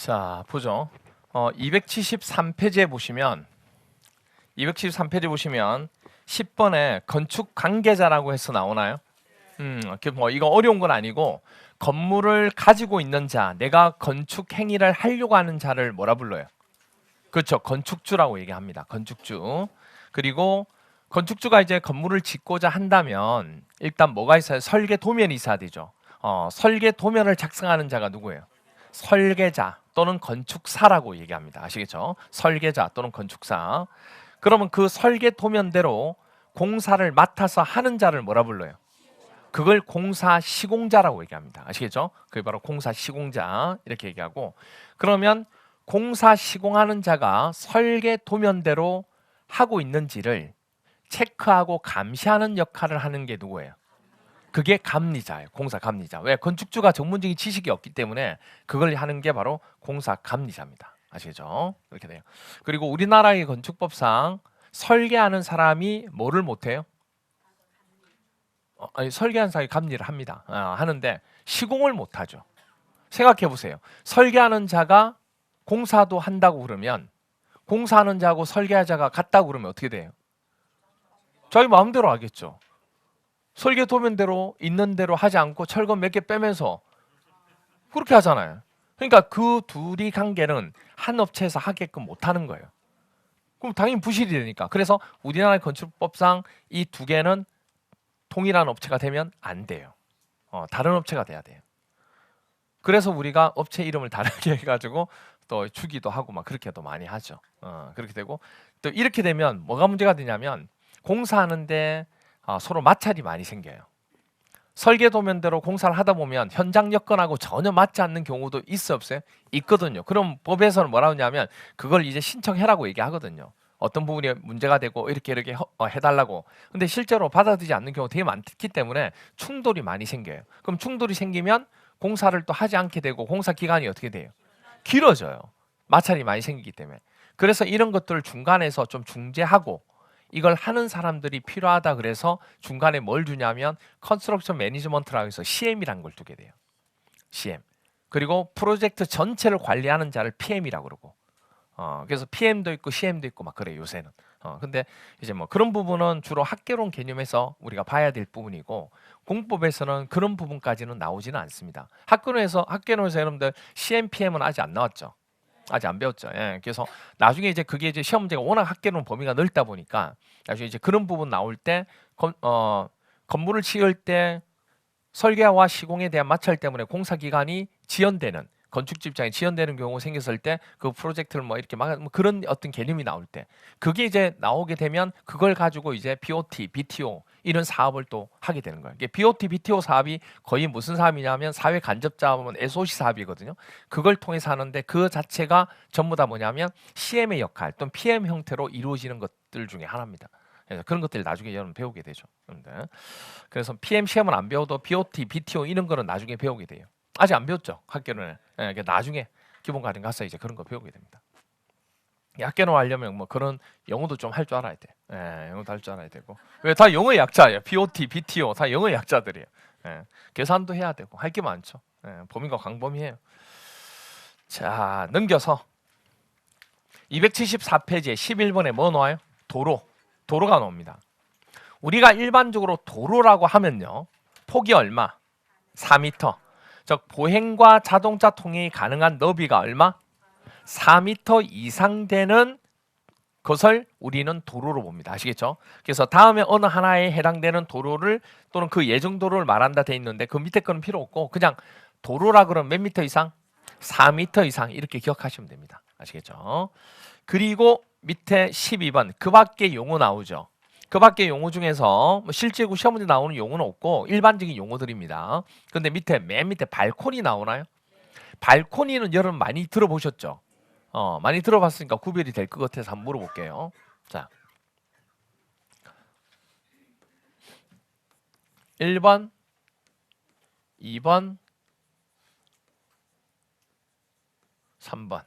자, 보죠. 273페이지에 보시면 10번에 건축 관계자라고 해서 나오나요? 이거 어려운 건 아니고 건물을 가지고 있는 자, 내가 건축 행위를 하려고 하는 자를 뭐라 불러요? 그렇죠. 건축주라고 얘기합니다. 건축주. 그리고 건축주가 이제 건물을 짓고자 한다면 일단 뭐가 있어요? 설계 도면이 있어야 되죠. 설계 도면을 작성하는 자가 누구예요? 설계자 또는 건축사라고 얘기합니다. 아시겠죠? 설계자 또는 건축사. 그러면 그 설계 도면대로 공사를 맡아서 하는 자를 뭐라 불러요? 그걸 공사 시공자라고 얘기합니다. 아시겠죠? 그게 바로 공사 시공자 이렇게 얘기하고, 그러면 공사 시공하는 자가 설계 도면대로 하고 있는지를 체크하고 감시하는 역할을 하는 게 누구예요? 그게 감리자예요. 공사 감리자. 왜? 건축주가 전문적인 지식이 없기 때문에 그걸 하는 게 바로 공사 감리자입니다. 아시겠죠? 그렇게 돼요. 그리고 우리나라의 건축법상 설계하는 사람이 뭐를 못해요? 아니, 설계하는 사람이 감리를 합니다. 하는데 시공을 못하죠. 생각해 보세요. 설계하는 자가 공사도 한다고 그러면 공사하는 자하고 설계자가 같다고 그러면 어떻게 돼요? 자기 마음대로 하겠죠. 설계 도면대로 있는 대로 하지 않고 철근 몇 개 빼면서 그렇게 하잖아요. 그러니까 그 둘이 관계는 한 업체에서 하게끔 못하는 거예요. 그럼 당연히 부실이 되니까. 그래서 우리나라 건축법상 이 두 개는 동일한 업체가 되면 안 돼요. 다른 업체가 돼야 돼요. 그래서 우리가 업체 이름을 다르게 해가지고 또 주기도 하고 막 그렇게도 많이 하죠. 그렇게 되고 또 이렇게 되면 뭐가 문제가 되냐면 공사하는데 서로 마찰이 많이 생겨요. 설계 도면대로 공사를 하다 보면 현장 여건하고 전혀 맞지 않는 경우도 있어 없어요? 있거든요. 그럼 법에서는 뭐라고 하냐면 그걸 이제 신청해라고 얘기하거든요. 어떤 부분이 문제가 되고 이렇게 해달라고. 근데 실제로 받아들이지 않는 경우가 되게 많기 때문에 충돌이 많이 생겨요. 그럼 충돌이 생기면 공사를 또 하지 않게 되고 공사 기간이 어떻게 돼요? 길어져요. 마찰이 많이 생기기 때문에. 그래서 이런 것들을 중간에서 좀 중재하고 이걸 하는 사람들이 필요하다. 그래서 중간에 뭘 주냐면 컨스트럭션 매니지먼트라고 해서 CM이라는 걸 두게 돼요. CM. 그리고 프로젝트 전체를 관리하는 자를 PM이라고 그러고. 그래서 PM도 있고 CM도 있고 막 그래요, 요새는. 근데 이제 뭐 그런 부분은 주로 학계론 개념에서 우리가 봐야 될 부분이고, 공법에서는 그런 부분까지는 나오지는 않습니다. 학계론에서 여러분들 CM, PM은 아직 안 나왔죠. 아직 안 배웠죠. 예. 그래서 나중에 이제 그게 이제 시험 문제가 워낙 학계론 범위가 넓다 보니까 나중에 이제 그런 부분 나올 때 건물을 지을 때 설계와 시공에 대한 마찰 때문에 공사 기간이 지연되는, 건축주 입장에 지연되는 경우 생겼을 때 그 프로젝트를 뭐 이렇게 막 뭐 그런 어떤 개념이 나올 때 그게 이제 나오게 되면 그걸 가지고 이제 BOT, BTO 이런 사업을 또 하게 되는 거예요. 이게 BOT, BTO 사업이 거의 무슨 사업이냐면 사회 간접 자원은 SOC 사업이거든요. 그걸 통해서 하는데 그 자체가 전부 다 뭐냐면 CM의 역할 또는 PM 형태로 이루어지는 것들 중에 하나입니다. 그래서 그런 것들 나중에 여러분 배우게 되죠. 여러분들. 그래서 PM 시험은 안 배워도 BOT, BTO 이런 거는 나중에 배우게 돼요. 아직 안 배웠죠, 학교는. 그러니까 나중에 기본 과정 가서 이제 그런 거 배우게 됩니다. 학교는 하려면 뭐 그런 영어도 좀 할 줄 알아야 돼. 영어도 할 줄 알아야 되고. 왜 다 영어의 약자예요. BOT, BTO 다 영어의 약자들이에요. 계산도 해야 되고 할 게 많죠. 범위가 광범위해요. 자, 넘겨서 274페이지에 11번에 뭐 나와요? 도로가 나옵니다. 우리가 일반적으로 도로라고 하면요, 폭이 얼마? 4m. 즉 보행과 자동차 통행이 가능한 너비가 얼마? 4m 이상 되는 것을 우리는 도로로 봅니다. 아시겠죠? 그래서 다음에 어느 하나에 해당되는 도로를 또는 그 예정 도로를 말한다 돼 있는데 그 밑에 거는 필요 없고 그냥 도로라 그러면 몇 미터 이상? 4m 이상 이렇게 기억하시면 됩니다. 아시겠죠? 그리고 밑에 12번 그 밖에 용어 나오죠. 그 밖에 용어 중에서 뭐 실제 시험 문제 나오는 용어는 없고 일반적인 용어들입니다. 근데 맨 밑에 발코니 나오나요? 발코니는 여러분 많이 들어보셨죠? 많이 들어봤으니까 구별이 될 것 같아서 한번 물어볼게요. 자, 1번, 2번, 3번.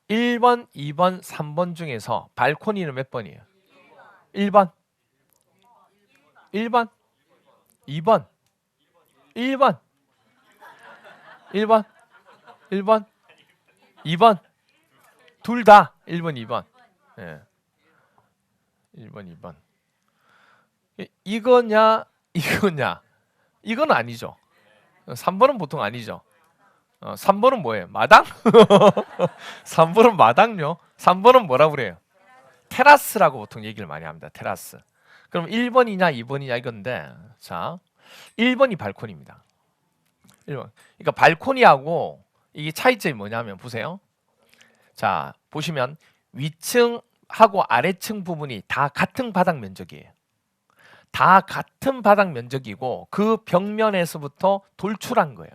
1번, 2번, 3번 중에서 발코니는 몇 번이에요? 1번, 1번, 2번, 1번. 1번? 1번? 2번? 둘 다 1번, 2번. 예. 1번, 2번. 이거냐, 이거냐? 이건 아니죠. 3번은 보통 아니죠. 3번은 뭐예요? 마당? 3번은 마당요. 3번은 뭐라고 그래요? 테라스라고 보통 얘기를 많이 합니다. 테라스. 그럼 1번이냐 2번이냐 이건데, 자, 1번이 발코니입니다. 1번. 그러니까 발코니하고 이게 차이점이 뭐냐면 보세요. 자, 보시면 위층하고 아래층 부분이 다 같은 바닥 면적이에요. 다 같은 바닥 면적이고 그 벽면에서부터 돌출한 거예요.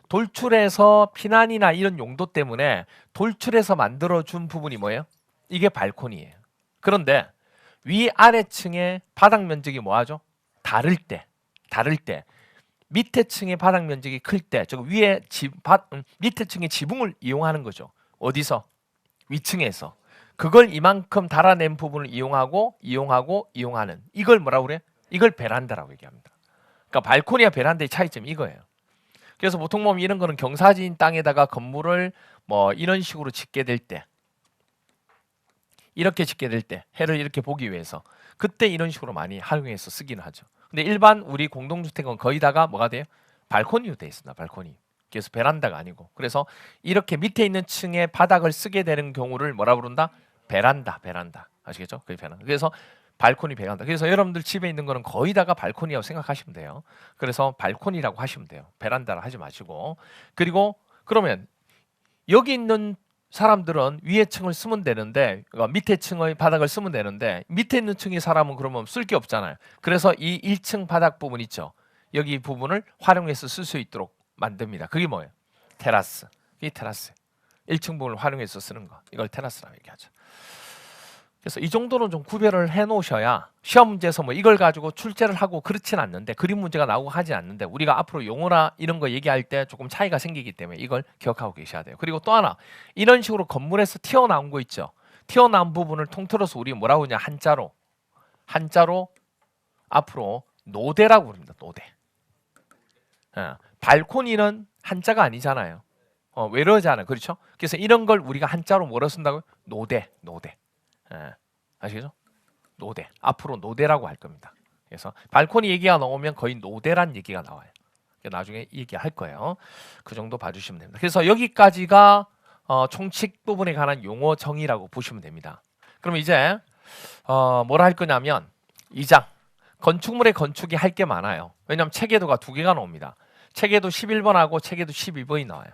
돌출해서 피난이나 이런 용도 때문에 돌출해서 만들어준 부분이 뭐예요? 이게 발코니예요. 그런데 위아래층의 바닥 면적이 뭐하죠? 다를 때 밑에 층의 바닥 면적이 클 때, 즉 위에 밑에 층의 지붕을 이용하는 거죠. 어디서? 위층에서. 그걸 이만큼 달아낸 부분을 이용하는 이걸 뭐라고 그래요? 이걸 베란다라고 얘기합니다. 그러니까 발코니와 베란다의 차이점이 이거예요. 그래서 보통 보면 이런 거는 경사진 땅에다가 건물을 뭐 이런 식으로 짓게 될 때, 이렇게 짓게 될 때 해를 이렇게 보기 위해서 그때 이런 식으로 많이 활용해서 쓰기는 하죠. 근데 일반 우리 공동주택은 거의 다가 뭐가 돼요? 발코니로 되어 있습니다. 발코니. 그래서 베란다가 아니고. 그래서 이렇게 밑에 있는 층의 바닥을 쓰게 되는 경우를 뭐라 부른다? 베란다. 아시겠죠? 그게 베란다. 그래서 발코니, 베란다. 그래서 여러분들 집에 있는 거는 거의 다가 발코니라고 생각하시면 돼요. 그래서 발코니라고 하시면 돼요. 베란다라 하지 마시고. 그리고 그러면 여기 있는 사람들은 위에 층을 쓰면 되는데, 밑에 층의 바닥을 쓰면 되는데, 밑에 있는 층의 사람은 그러면 쓸 게 없잖아요. 그래서 이 1층 바닥 부분 있죠. 여기 부분을 활용해서 쓸 수 있도록 만듭니다. 그게 뭐예요? 테라스. 이 테라스. 1층 부분을 활용해서 쓰는 거. 이걸 테라스라고 얘기하죠. 그래서 이 정도는 좀 구별을 해 놓으셔야 시험 문제에서 뭐 이걸 가지고 출제를 하고 그렇진 않는데, 그림 문제가 나오고 하지 않는데, 우리가 앞으로 용어나 이런 거 얘기할 때 조금 차이가 생기기 때문에 이걸 기억하고 계셔야 돼요. 그리고 또 하나, 이런 식으로 건물에서 튀어나온 거 있죠. 튀어나온 부분을 통틀어서 우리 뭐라고 하냐, 한자로 앞으로 노대라고 부릅니다. 노대. 발코니는 한자가 아니잖아요. 왜 그러지 않아요? 그렇죠? 그래서 이런 걸 우리가 한자로 뭐라 쓴다고요? 노대. 아시겠죠? 노대. 앞으로 노대라고 할 겁니다. 그래서 발코니 얘기가 나오면 거의 노대란 얘기가 나와요. 나중에 얘기할 거예요. 그 정도 봐주시면 됩니다. 그래서 여기까지가 총칙 부분에 관한 용어 정의라고 보시면 됩니다. 그럼 이제 뭐라 할 거냐면 2장 건축물의 건축이 할 게 많아요. 왜냐하면 체계도가 2개가 나옵니다. 체계도 11번하고 체계도 12번이 나와요.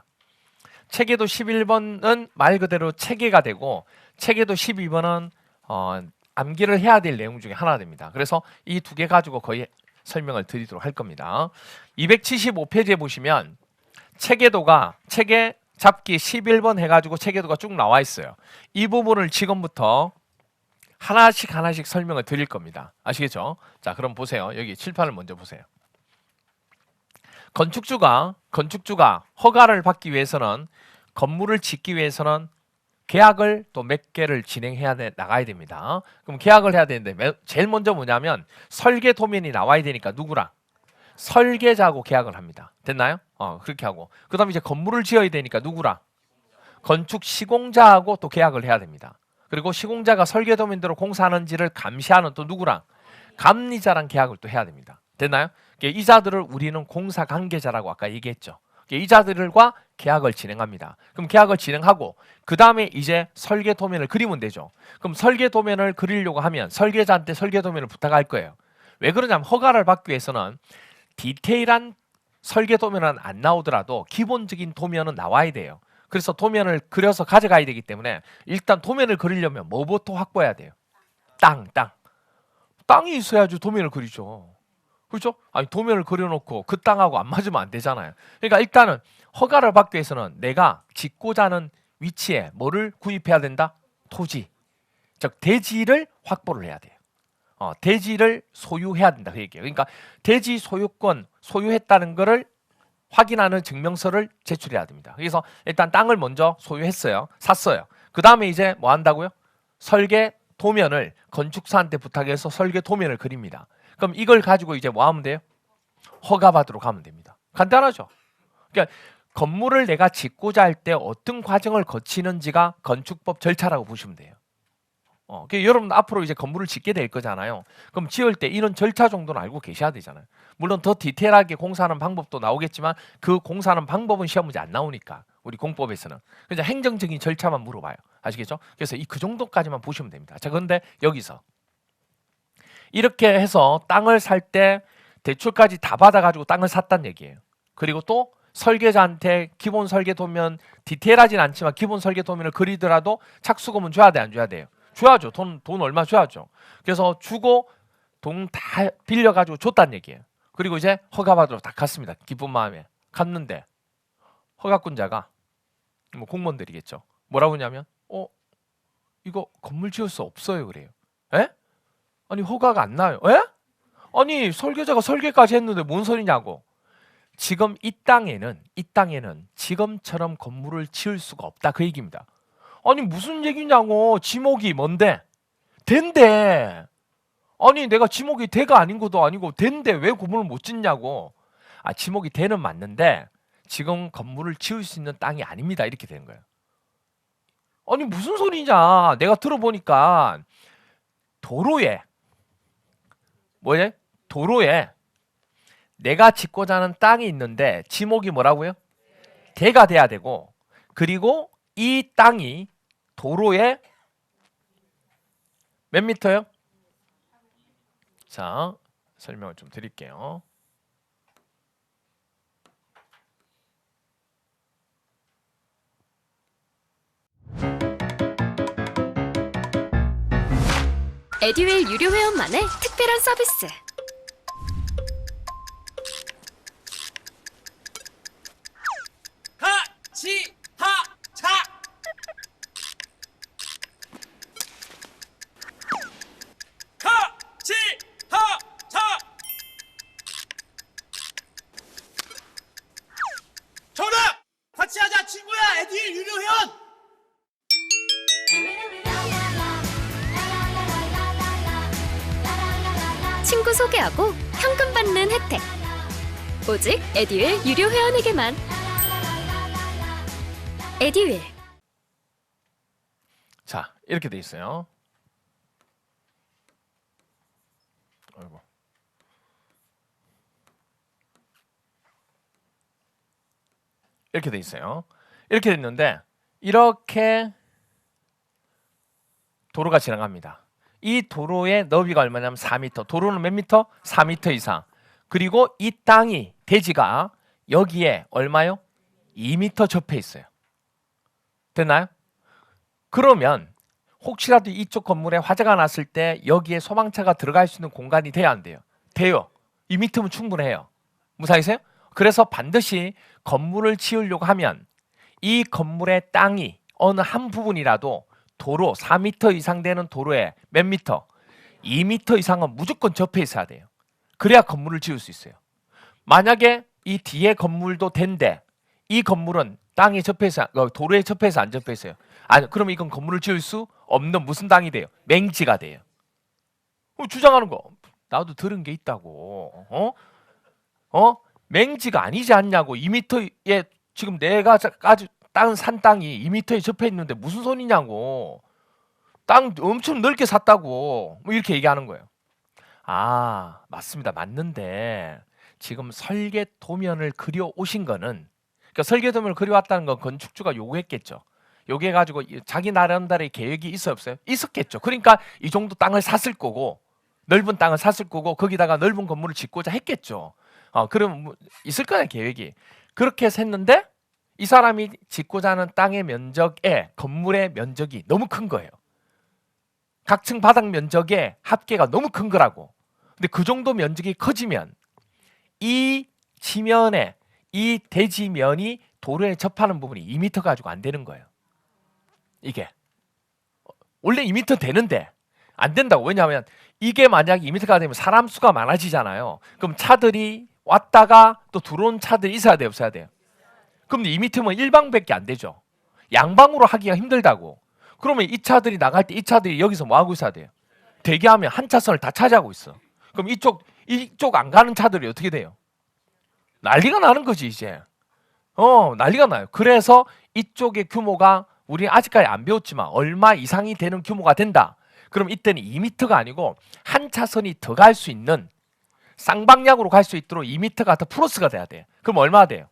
체계도 11번은 말 그대로 체계가 되고, 체계도 12번은 암기를 해야 될 내용 중에 하나 됩니다. 그래서 이 2개 가지고 거의 설명을 드리도록 할 겁니다. 275페이지에 보시면 체계도가 체계 잡기 11번 해가지고 체계도가 쭉 나와 있어요. 이 부분을 지금부터 하나씩 설명을 드릴 겁니다. 아시겠죠? 자, 그럼 보세요. 여기 칠판을 먼저 보세요. 건축주가 허가를 받기 위해서는, 건물을 짓기 위해서는 계약을 또 몇 개를 진행해야 나가야 됩니다. 그럼 계약을 해야 되는데 제일 먼저 뭐냐면 설계 도면이 나와야 되니까 누구랑? 설계자하고 계약을 합니다. 됐나요? 그렇게 하고, 그 다음에 이제 건물을 지어야 되니까 누구랑? 건축 시공자하고 또 계약을 해야 됩니다. 그리고 시공자가 설계 도면대로 공사하는지를 감시하는 또 누구랑? 감리자랑 계약을 또 해야 됩니다. 됐나요? 이자들을 우리는 공사 관계자라고 아까 얘기했죠. 이자들과 계약을 진행합니다. 그럼 계약을 진행하고 그 다음에 이제 설계 도면을 그리면 되죠. 그럼 설계 도면을 그리려고 하면 설계자한테 설계 도면을 부탁할 거예요. 왜 그러냐면 허가를 받기 위해서는 디테일한 설계 도면은 안 나오더라도 기본적인 도면은 나와야 돼요. 그래서 도면을 그려서 가져가야 되기 때문에 일단 도면을 그리려면 뭐부터 확보해야 돼요? 땅이 있어야지 도면을 그리죠. 그렇죠? 아니, 도면을 그려놓고 그 땅하고 안 맞으면 안 되잖아요. 그러니까 일단은 허가를 받기 위해서는 내가 짓고자 하는 위치에 뭐를 구입해야 된다? 토지, 즉 대지를 확보를 해야 돼요. 대지를 소유해야 된다, 그 얘기예요. 그러니까 대지 소유권, 소유했다는 거를 확인하는 증명서를 제출해야 됩니다. 그래서 일단 땅을 먼저 소유했어요. 샀어요. 그 다음에 이제 뭐 한다고요? 설계 도면을 건축사한테 부탁해서 설계 도면을 그립니다. 그럼 이걸 가지고 이제 뭐 하면 돼요? 허가 받으러 가면 됩니다. 간단하죠? 그러니까 건물을 내가 짓고자 할 때 어떤 과정을 거치는지가 건축법 절차라고 보시면 돼요. 그러니까 여러분 앞으로 이제 건물을 짓게 될 거잖아요. 그럼 지을 때 이런 절차 정도는 알고 계셔야 되잖아요. 물론 더 디테일하게 공사하는 방법도 나오겠지만 그 공사하는 방법은 시험 문제 안 나오니까 우리 공법에서는 그냥 행정적인 절차만 물어봐요. 아시겠죠? 그래서 그 정도까지만 보시면 됩니다. 자, 그런데 여기서 이렇게 해서 땅을 살 때 대출까지 다 받아가지고 땅을 샀다는 얘기예요. 그리고 또 설계자한테 기본 설계 도면 디테일하진 않지만 기본 설계 도면을 그리더라도 착수금은 줘야 돼, 안 줘야 돼요? 줘야죠. 돈 얼마 줘야죠. 그래서 주고 돈 다 빌려가지고 줬다는 얘기예요. 그리고 이제 허가받으러 다 갔습니다. 기쁜 마음에 갔는데 허가권자가 뭐 공무원들이겠죠. 뭐라고 하냐면 이거 건물 지을 수 없어요 그래요. 에? 아니 허가가 안 나요. 에? 아니 설계자가 설계까지 했는데 뭔 소리냐고. 지금 이 땅에는 지금처럼 건물을 지을 수가 없다 그 얘기입니다. 아니 무슨 얘기냐고. 지목이 뭔데? 된대. 아니 내가 지목이 대가 아닌 것도 아니고 된대 왜 건물을 못 짓냐고. 지목이 대는 맞는데 지금 건물을 지을 수 있는 땅이 아닙니다 이렇게 되는 거예요. 아니 무슨 소리냐. 내가 들어보니까 도로에 내가 짓고자 하는 땅이 있는데 지목이 뭐라고요? 대가 돼야 되고 그리고 이 땅이 도로에 몇 미터요? 자, 설명을 좀 드릴게요. 에듀윌 유료 회원만의 특별한 서비스. 하치하차 하치하차 정답! 같이 하자 친구야 에듀윌 유료 회원! 친구 소개하고 현금 받는 혜택. 오직 에듀윌 유료 회원에게만. 에듀윌. 자, 이렇게 돼 있어요. 아이고. 이렇게 돼 있어요. 이렇게 됐는데 이렇게 도로가 지나갑니다. 이 도로의 너비가 얼마냐면 4m. 도로는 몇 미터? 4m 이상. 그리고 이 땅이 대지가 여기에 얼마요? 2m 접해 있어요. 됐나요? 그러면 혹시라도 이쪽 건물에 화재가 났을 때 여기에 소방차가 들어갈 수 있는 공간이 돼야 안 돼요? 돼요. 2m면 충분해요. 무사히세요? 그래서 반드시 건물을 지으려고 하면 이 건물의 땅이 어느 한 부분이라도 도로 4m 이상 되는 도로에 몇 미터? 2m 이상은 무조건 접해 있어야 돼요. 그래야 건물을 지을 수 있어요. 만약에 이 뒤에 건물도 된데 이 건물은 땅에 접해서 도로에 접해서 안 접해 있어요. 그러면 이건 건물을 지을 수 없는 무슨 땅이 돼요? 맹지가 돼요. 주장하는 거 나도 들은 게 있다고. 맹지가 아니지 않냐고. 2m에 지금 내가 산 땅이 2m에 접해 있는데 무슨 소리냐고. 땅 엄청 넓게 샀다고. 뭐 이렇게 얘기하는 거예요. 맞습니다. 맞는데 지금 설계 도면을 그려 오신 거는 그러니까 설계 도면을 그려왔다는 건 건축주가 요구했겠죠. 요구해가지고 자기 나름대로의 계획이 있어 없어요? 있었겠죠. 그러니까 이 정도 땅을 샀을 거고 넓은 땅을 샀을 거고 거기다가 넓은 건물을 짓고자 했겠죠. 그럼 뭐 있을 거야 계획이. 그렇게 했는데 이 사람이 짓고자 하는 땅의 면적에 건물의 면적이 너무 큰 거예요. 각층 바닥 면적의 합계가 너무 큰 거라고. 근데 그 정도 면적이 커지면 이 지면에 이 대지면이 도로에 접하는 부분이 2m 가지고 안 되는 거예요. 이게 원래 2m 되는데 안 된다고. 왜냐하면 이게 만약 2m가 되면 사람 수가 많아지잖아요. 그럼 차들이 왔다가 또 들어온 차들이 있어야 돼요, 없어야 돼요? 그럼 2m면 일방밖에 안 되죠. 양방으로 하기가 힘들다고. 그러면 이 차들이 나갈 때 이 차들이 여기서 뭐 하고 있어야 돼요? 대기하면 한 차선을 다 차지하고 있어. 그럼 이쪽 안 가는 차들이 어떻게 돼요? 난리가 나는 거지 이제. 난리가 나요. 그래서 이쪽의 규모가 우리 아직까지 안 배웠지만 얼마 이상이 되는 규모가 된다. 그럼 이때는 2m가 아니고 한 차선이 더 갈 수 있는 쌍방향으로 갈 수 있도록 2m가 더 플러스가 돼야 돼. 그럼 얼마 돼요?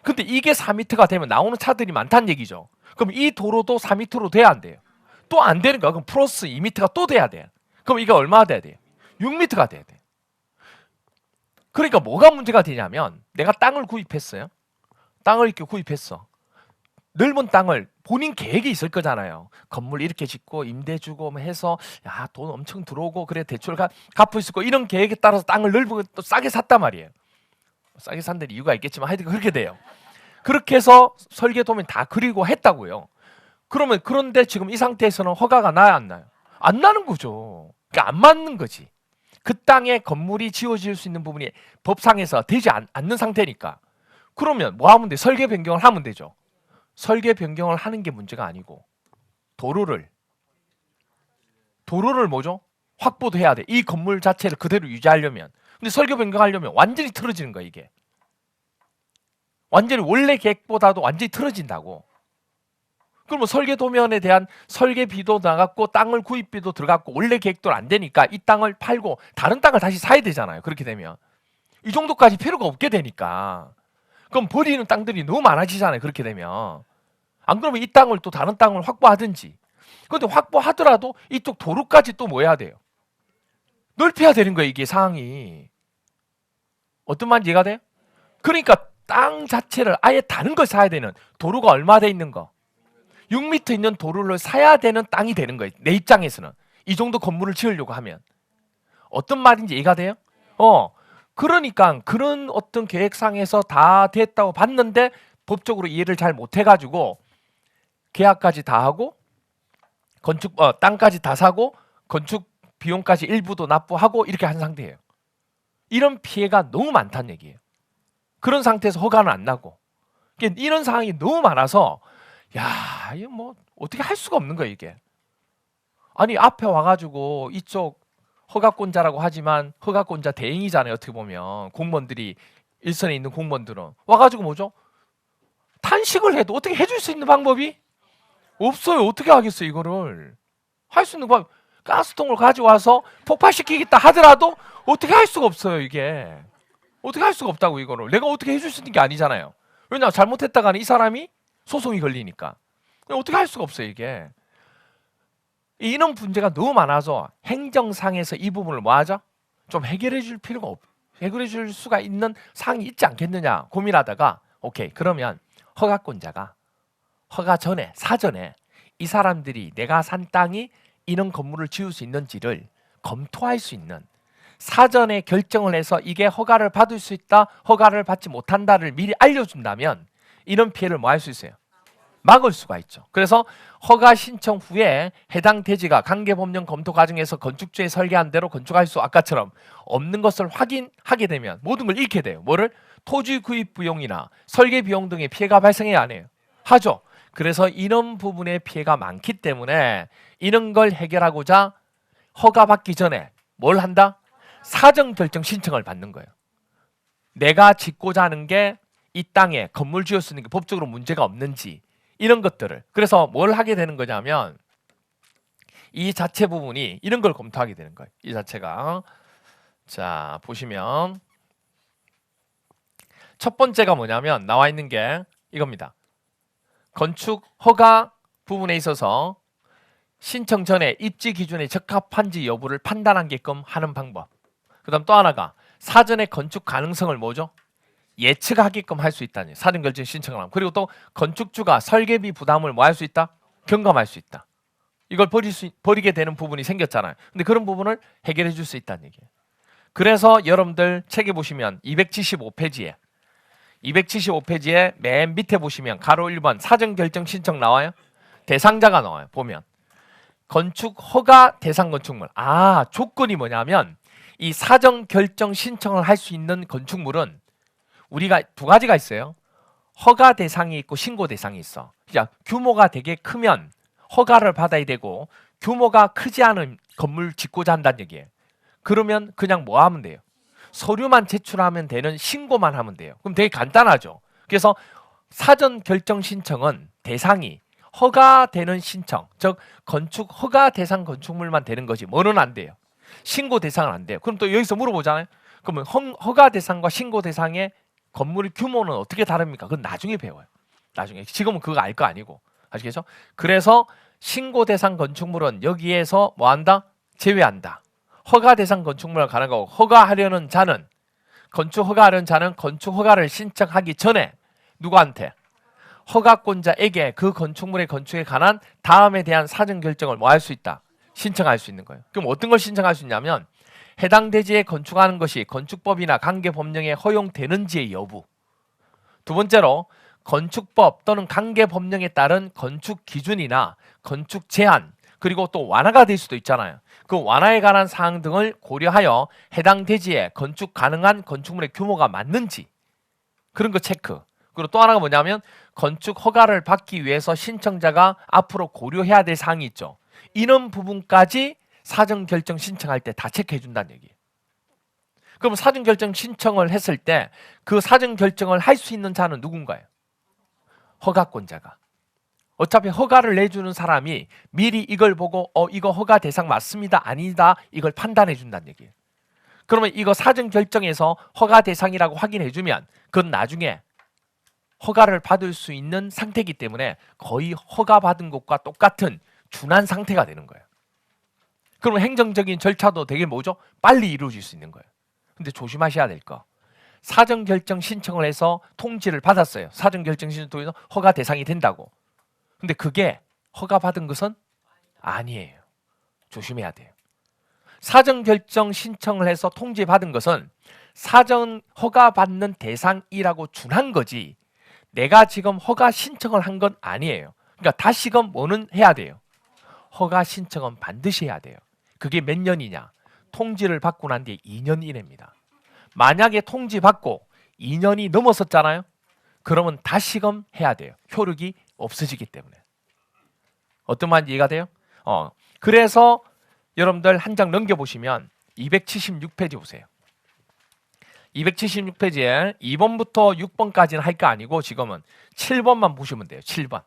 근데 이게 4m가 되면 나오는 차들이 많다는 얘기죠. 그럼 이 도로도 4m로 돼야 안 돼요. 또 안 되는 거야. 그럼 플러스 2m가 또 돼야 돼. 그럼 이게 얼마가 돼야 돼요? 6m가 돼야 돼. 그러니까 뭐가 문제가 되냐면 내가 땅을 구입했어요. 땅을 이렇게 구입했어. 넓은 땅을 본인 계획이 있을 거잖아요. 건물 이렇게 짓고 임대 주고 뭐 해서 야, 돈 엄청 들어오고 그래 대출 갚을 수 있고 이런 계획에 따라서 땅을 넓고 또 싸게 샀단 말이에요. 싸게 산 데는 이유가 있겠지만 하여튼 그렇게 돼요. 그렇게 해서 설계 도면 다 그리고 했다고요. 그러면 그런데 지금 이 상태에서는 허가가 나야 안 나요? 안 나는 거죠. 그러니까 안 맞는 거지. 그 땅에 건물이 지어질 수 있는 부분이 법상에서 되지 않는 상태니까. 그러면 뭐 하면 돼? 설계 변경을 하면 되죠. 설계 변경을 하는 게 문제가 아니고 도로를 뭐죠? 확보도 해야 돼. 이 건물 자체를 그대로 유지하려면. 근데 설계 변경하려면 완전히 틀어지는 거야 이게. 완전히 원래 계획보다도 완전히 틀어진다고. 그러면 설계 도면에 대한 설계비도 나갔고 땅을 구입비도 들어갔고 원래 계획도 안 되니까 이 땅을 팔고 다른 땅을 다시 사야 되잖아요. 그렇게 되면 이 정도까지 필요가 없게 되니까. 그럼 버리는 땅들이 너무 많아지잖아요. 그렇게 되면 안 그러면 이 땅을 또 다른 땅을 확보하든지. 그런데 확보하더라도 이쪽 도로까지 또 뭐 해야 돼요? 넓혀야 되는 거예요. 이게 상황이. 어떤 말인지 이해가 돼요? 그러니까 땅 자체를 아예 다른 걸 사야 되는, 도로가 얼마 돼 있는 거 6m 있는 도로를 사야 되는 땅이 되는 거예요. 내 입장에서는 이 정도 건물을 지으려고 하면. 어떤 말인지 이해가 돼요? 그러니까 그런 어떤 계획상에서 다 됐다고 봤는데 법적으로 이해를 잘 못해가지고 계약까지 다 하고 건축 땅까지 다 사고 건축 비용까지 일부도 납부하고 이렇게 한 상태예요. 이런 피해가 너무 많다는 얘기예요. 그런 상태에서 허가는 안 나고. 그러니까 이런 상황이 너무 많아서 야, 이거 뭐 어떻게 할 수가 없는 거예요 이게. 아니 앞에 와가지고 이쪽 허가권자라고 하지만 허가권자 대행이잖아요. 어떻게 보면 공무원들이 일선에 있는 공무원들은 와가지고 뭐죠? 탄식을 해도 어떻게 해줄 수 있는 방법이 없어요. 어떻게 하겠어요 이거를. 할 수 있는 방법, 가스통을 가져와서 폭발시키겠다 하더라도 어떻게 할 수가 없어요 이게. 어떻게 할 수가 없다고 이거를. 내가 어떻게 해줄 수 있는 게 아니잖아요. 왜냐 잘못했다가는 이 사람이 소송이 걸리니까. 어떻게 할 수가 없어요 이게. 이런 문제가 너무 많아서 행정상에서 이 부분을 뭐 하죠? 좀 해결해 줄 필요가 해결해 줄 수가 있는 사항이 있지 않겠느냐 고민하다가 오케이 그러면 허가권자가 허가 전에 사전에 이 사람들이 내가 산 땅이 이런 건물을 지을 수 있는지를 검토할 수 있는 사전에 결정을 해서 이게 허가를 받을 수 있다 허가를 받지 못한다를 미리 알려준다면 이런 피해를 뭐 할 수 있어요? 막을 수가 있죠. 그래서 허가 신청 후에 해당 대지가 관계법령 검토 과정에서 건축주의 설계한 대로 건축할 수 아까처럼 없는 것을 확인하게 되면 모든 걸 잃게 돼요. 뭐를? 토지 구입 비용이나 설계 비용 등의 피해가 발생해야 안 해요? 하죠. 그래서 이런 부분에 피해가 많기 때문에 이런 걸 해결하고자 허가 받기 전에 뭘 한다? 사전 결정 신청을 받는 거예요. 내가 짓고자 하는 게 이 땅에 건물 지을 수 있는 게 법적으로 문제가 없는지 이런 것들을. 그래서 뭘 하게 되는 거냐면 이 자체 부분이 이런 걸 검토하게 되는 거예요. 이 자체가. 자 보시면 첫 번째가 뭐냐면 나와 있는 게 이겁니다. 건축 허가 부분에 있어서 신청 전에 입지 기준에 적합한지 여부를 판단하게끔 하는 방법. 그 다음 또 하나가 사전에 건축 가능성을 뭐죠? 예측하게끔 할 수 있다니. 사전 결정 신청을 하면. 그리고 또 건축주가 설계비 부담을 뭐 할 수 있다? 경감할 수 있다. 이걸 버리게 되는 부분이 생겼잖아요. 근데 그런 부분을 해결해 줄 수 있다는 얘기예요. 그래서 여러분들 책에 보시면 275페이지에 맨 밑에 보시면 가로 1번 사전 결정 신청 나와요. 대상자가 나와요. 보면 건축 허가 대상 건축물. 조건이 뭐냐면 이 사전 결정 신청을 할 수 있는 건축물은 우리가 두 가지가 있어요. 허가 대상이 있고 신고 대상이 있어. 그러니까 규모가 되게 크면 허가를 받아야 되고 규모가 크지 않은 건물 짓고자 한다는 얘기예요. 그러면 그냥 뭐 하면 돼요? 서류만 제출하면 되는 신고만 하면 돼요. 그럼 되게 간단하죠. 그래서 사전 결정 신청은 대상이 허가되는 신청, 즉 건축 허가 대상 건축물만 되는 거지 뭐는 안 돼요. 신고 대상은 안 돼요. 그럼 또 여기서 물어보잖아요. 그러면 허가 대상과 신고 대상의 건물의 규모는 어떻게 다릅니까? 그건 나중에 배워요. 나중에. 지금은 그거 알 거 아니고. 아시겠죠? 그래서 신고 대상 건축물은 여기에서 뭐 한다? 제외한다. 허가 대상 건축물을 가는 거고, 허가하려는 자는 건축 허가하려는 자는 건축 허가를 신청하기 전에 누구한테? 허가권자에게 그 건축물의 건축에 관한 다음에 대한 사전 결정을 뭐 할 수 있다? 신청할 수 있는 거예요. 그럼 어떤 걸 신청할 수 있냐면 해당 대지에 건축하는 것이 건축법이나 관계 법령에 허용되는지의 여부. 두 번째로 건축법 또는 관계 법령에 따른 건축 기준이나 건축 제한, 그리고 또 완화가 될 수도 있잖아요. 그 완화에 관한 사항 등을 고려하여 해당 대지에 건축 가능한 건축물의 규모가 맞는지 그런 거 체크. 그리고 또 하나가 뭐냐면 건축 허가를 받기 위해서 신청자가 앞으로 고려해야 될 사항이 있죠. 이런 부분까지 사전 결정 신청할 때 다 체크해 준다는 얘기예요. 그럼 사전 결정 신청을 했을 때 그 사전 결정을 할 수 있는 자는 누군가요? 허가권자가. 어차피 허가를 내주는 사람이 미리 이걸 보고 이거 허가 대상 맞습니다 아니다 이걸 판단해 준다는 얘기예요. 그러면 이거 사전 결정에서 허가 대상이라고 확인해 주면 그건 나중에 허가를 받을 수 있는 상태이기 때문에 거의 허가 받은 것과 똑같은 준한 상태가 되는 거예요. 그러면 행정적인 절차도 되게 뭐죠? 빨리 이루어질 수 있는 거예요. 근데 조심하셔야 될 거. 사전 결정 신청을 해서 통지를 받았어요. 사전 결정 신청 통해서 허가 대상이 된다고. 근데 그게 허가 받은 것은 아니에요. 조심해야 돼요. 사전 결정 신청을 해서 통지 받은 것은 사전 허가 받는 대상이라고 준한 거지 내가 지금 허가 신청을 한 건 아니에요. 그러니까 다시금 뭐는 해야 돼요? 허가 신청은 반드시 해야 돼요. 그게 몇 년이냐? 통지를 받고 난 뒤에 2년 이내입니다. 만약에 통지 받고 2년이 넘었었잖아요. 그러면 다시금 해야 돼요. 효력이 없어지기 때문에. 어떤 말인지 이해가 돼요? 그래서 여러분들 한 장 넘겨보시면 276페이지 보세요. 276페이지에 2번부터 6번까지는 할 거 아니고 지금은 7번만 보시면 돼요. 7번.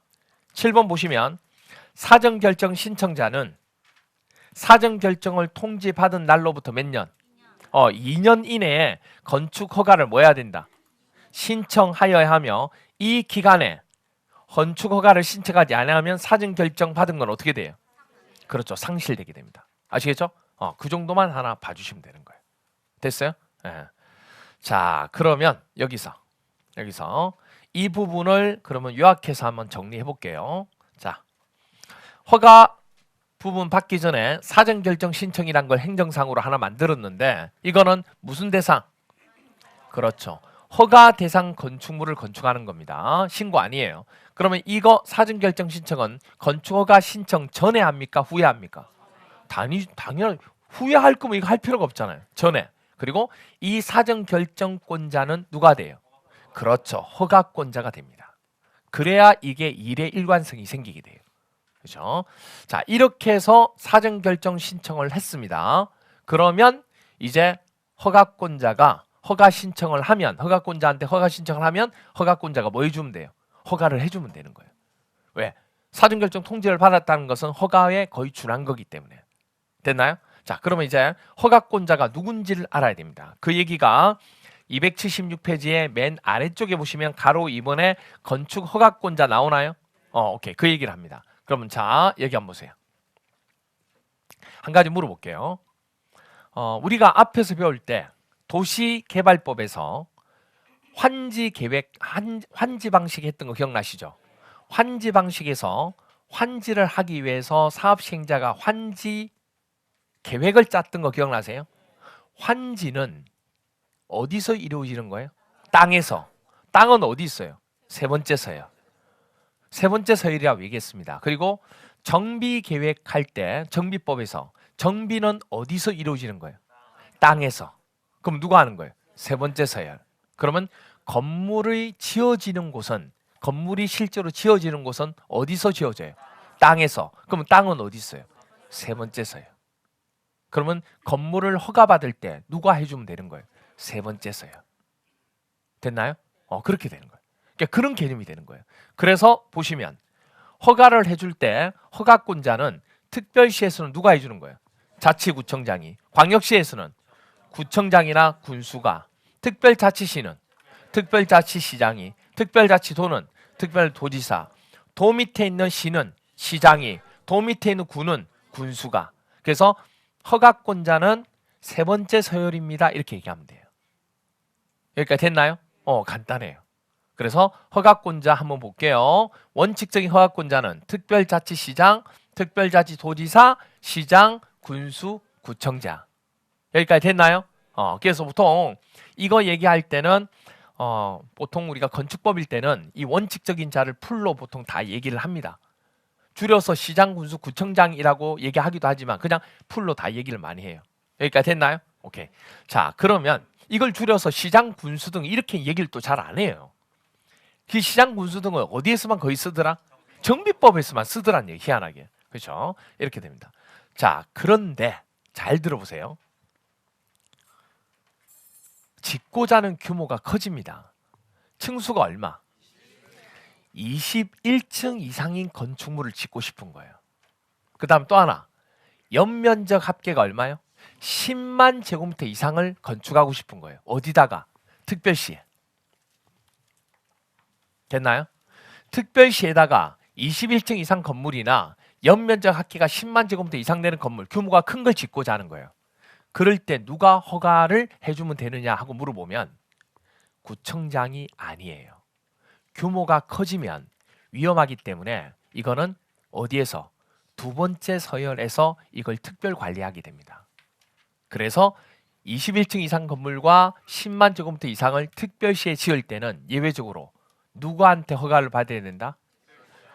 7번 보시면 사전 결정 신청자는 사전 결정을 통지받은 날로부터 몇 년? 2년 이내에 건축 허가를 뭐 해야 된다? 신청하여야 하며 이 기간에 건축 허가를 신청하지 않으면 사전 결정 받은 건 어떻게 돼요? 그렇죠. 상실되게 됩니다. 아시겠죠? 그 정도만 하나 봐주시면 되는 거예요. 됐어요? 네. 자, 그러면 여기서 이 부분을 그러면 요약해서 한번 정리해 볼게요. 자, 허가 부분 받기 전에 사전 결정 신청이란 걸 행정상으로 하나 만들었는데 이거는 무슨 대상? 그렇죠. 허가 대상 건축물을 건축하는 겁니다. 신고 아니에요. 그러면 이거 사전 결정 신청은 건축 허가 신청 전에 합니까? 후에 합니까? 당연히 후에 할 거면 이거 할 필요가 없잖아요. 전에. 그리고 이 사전 결정권자는 누가 돼요? 그렇죠. 허가권자가 됩니다. 그래야 이게 일의 일관성이 생기게 돼요. 그렇죠? 자, 이렇게 해서 사전 결정 신청을 했습니다. 그러면 이제 허가권자가 허가 신청을 하면 허가권자한테 허가 신청을 하면 허가권자가 뭐 해주면 돼요? 허가를 해주면 되는 거예요. 왜? 사전 결정 통지를 받았다는 것은 허가에 거의 준한 거기 때문에. 됐나요? 자, 그러면 이제 허가권자가 누군지를 알아야 됩니다. 그 얘기가 276페이지의 맨 아래쪽에 보시면 가로 2번에 건축 허가권자 나오나요? 오케이. 그 얘기를 합니다. 그러면 자, 여기 한번 보세요. 한 가지 물어볼게요. 우리가 앞에서 배울 때 도시개발법에서 환지 계획, 환지 방식 했던 거 기억나시죠? 환지 방식에서 환지를 하기 위해서 사업 시행자가 환지 계획을 짰던 거 기억나세요? 환지는 어디서 이루어지는 거예요? 땅에서. 땅은 어디 있어요? 세 번째 서열. 세 번째 서열이라고 얘기했습니다. 그리고 정비 계획할 때 정비법에서 정비는 어디서 이루어지는 거예요? 땅에서. 그럼 누가 하는 거예요? 세 번째 서열. 그러면 건물이 지어지는 곳은 건물이 실제로 지어지는 곳은 어디서 지어져요? 땅에서. 그러면 땅은 어디 있어요? 세 번째 서열. 그러면 건물을 허가받을 때 누가 해주면 되는 거예요? 세 번째 서열. 됐나요? 그렇게 되는 거예요. 그러니까 그런 개념이 되는 거예요. 그래서 보시면 허가를 해줄 때 허가권자는 특별시에서는 누가 해주는 거예요? 자치구청장이. 광역시에서는 구청장이나 군수가. 특별자치시는 특별자치시장이. 특별자치도는 특별도지사. 도 밑에 있는 시는 시장이. 도 밑에 있는 군은 군수가. 그래서 허가권자는 세 번째 서열입니다. 이렇게 얘기하면 돼요. 여기까지 됐나요? 간단해요. 그래서 허가권자 한번 볼게요. 원칙적인 허가권자는 특별자치시장, 특별자치도지사, 시장, 군수, 구청장. 여기까지 됐나요? 그래서 보통 이거 얘기할 때는 보통 우리가 건축법일 때는 이 원칙적인 자를 풀로 보통 다 얘기를 합니다. 줄여서 시장, 군수, 구청장이라고 얘기하기도 하지만 그냥 풀로 다 얘기를 많이 해요. 여기까지 됐나요? 오케이. 자, 그러면 이걸 줄여서 시장, 군수 등 이렇게 얘기를 또 잘 안 해요. 그 시장, 군수 등은 어디에서만 거의 쓰더라? 정비법에서만 쓰더란 얘기, 희한하게. 그렇죠? 이렇게 됩니다. 자, 그런데 잘 들어보세요. 짓고자 하는 규모가 커집니다. 층수가 얼마? 21층 이상인 건축물을 짓고 싶은 거예요. 그 다음 또 하나. 연면적 합계가 얼마요? 10만 제곱미터 이상을 건축하고 싶은 거예요. 어디다가? 특별시에. 됐나요? 특별시에다가 21층 이상 건물이나 연면적 합계가 10만 제곱미터 이상 되는 건물, 규모가 큰 걸 짓고자 하는 거예요. 그럴 때 누가 허가를 해주면 되느냐 하고 물어보면 구청장이 아니에요. 규모가 커지면 위험하기 때문에 이거는 어디에서? 두 번째 서열에서 이걸 특별 관리하게 됩니다. 그래서 21층 이상 건물과 10만 제곱미터 이상을 특별시에 지을 때는 예외적으로 누구한테 허가를 받아야 된다?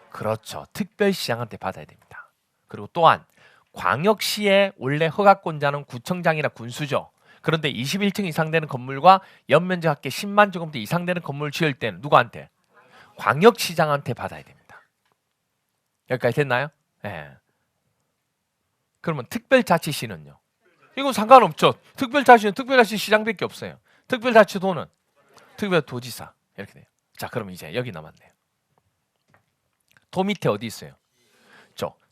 그렇죠. 특별시장한테 받아야 됩니다. 그리고 또한 광역시의 원래 허가권자는 구청장이나 군수죠. 그런데 21층 이상 되는 건물과 연면적 합계 10만 제곱미터 이상 되는 건물을 지을 때는 누구한테? 광역시장한테 받아야 됩니다. 여기까지 됐나요? 네. 그러면 특별자치시는요? 이건 상관없죠. 특별자치는 특별자치시장밖에 없어요. 특별자치도는 특별도지사. 이렇게 돼요. 자, 그럼 이제 여기 남았네요. 도 밑에 어디 있어요?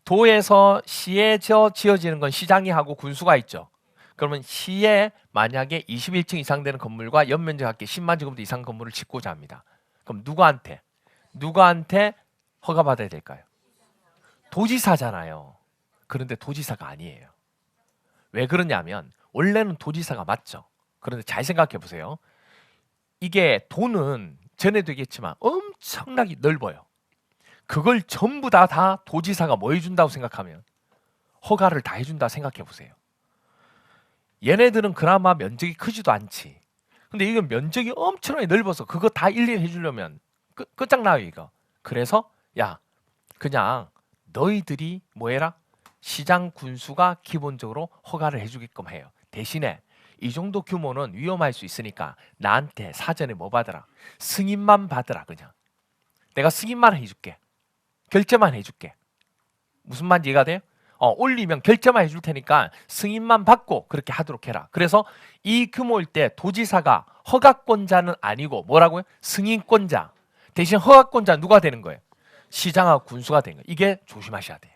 도에서 시에 지어지는 건 시장이 하고 군수가 있죠. 그러면 시에 만약에 21층 이상 되는 건물과 연면적 합계 10만 제곱미터 이상 건물을 짓고자 합니다. 그럼 누구한테 허가받아야 될까요? 도지사잖아요. 그런데 도지사가 아니에요. 왜 그러냐면 원래는 도지사가 맞죠. 그런데 잘 생각해 보세요. 이게 도는 전에도 얘기했지만 엄청나게 넓어요. 그걸 전부 다 도지사가 뭐 해준다고 생각하면 허가를 다 해준다 생각해 보세요. 얘네들은 그나마 면적이 크지도 않지. 근데 이건 면적이 엄청나게 넓어서 그거 다 일일이 해주려면 끝장나요 이거. 그래서 야 그냥 너희들이 뭐 해라? 시장 군수가 기본적으로 허가를 해주게끔 해요. 대신에 이 정도 규모는 위험할 수 있으니까 나한테 사전에 뭐 받으라? 승인만 받으라. 그냥 내가 승인만 해줄게. 결제만 해줄게. 무슨 말인지 이해가 돼요? 올리면 결제만 해줄 테니까 승인만 받고 그렇게 하도록 해라. 그래서 이 규모일 때 도지사가 허가권자는 아니고 뭐라고요? 승인권자. 대신 허가권자는 누가 되는 거예요? 시장하고 군수가 되는 거예요. 이게 조심하셔야 돼요.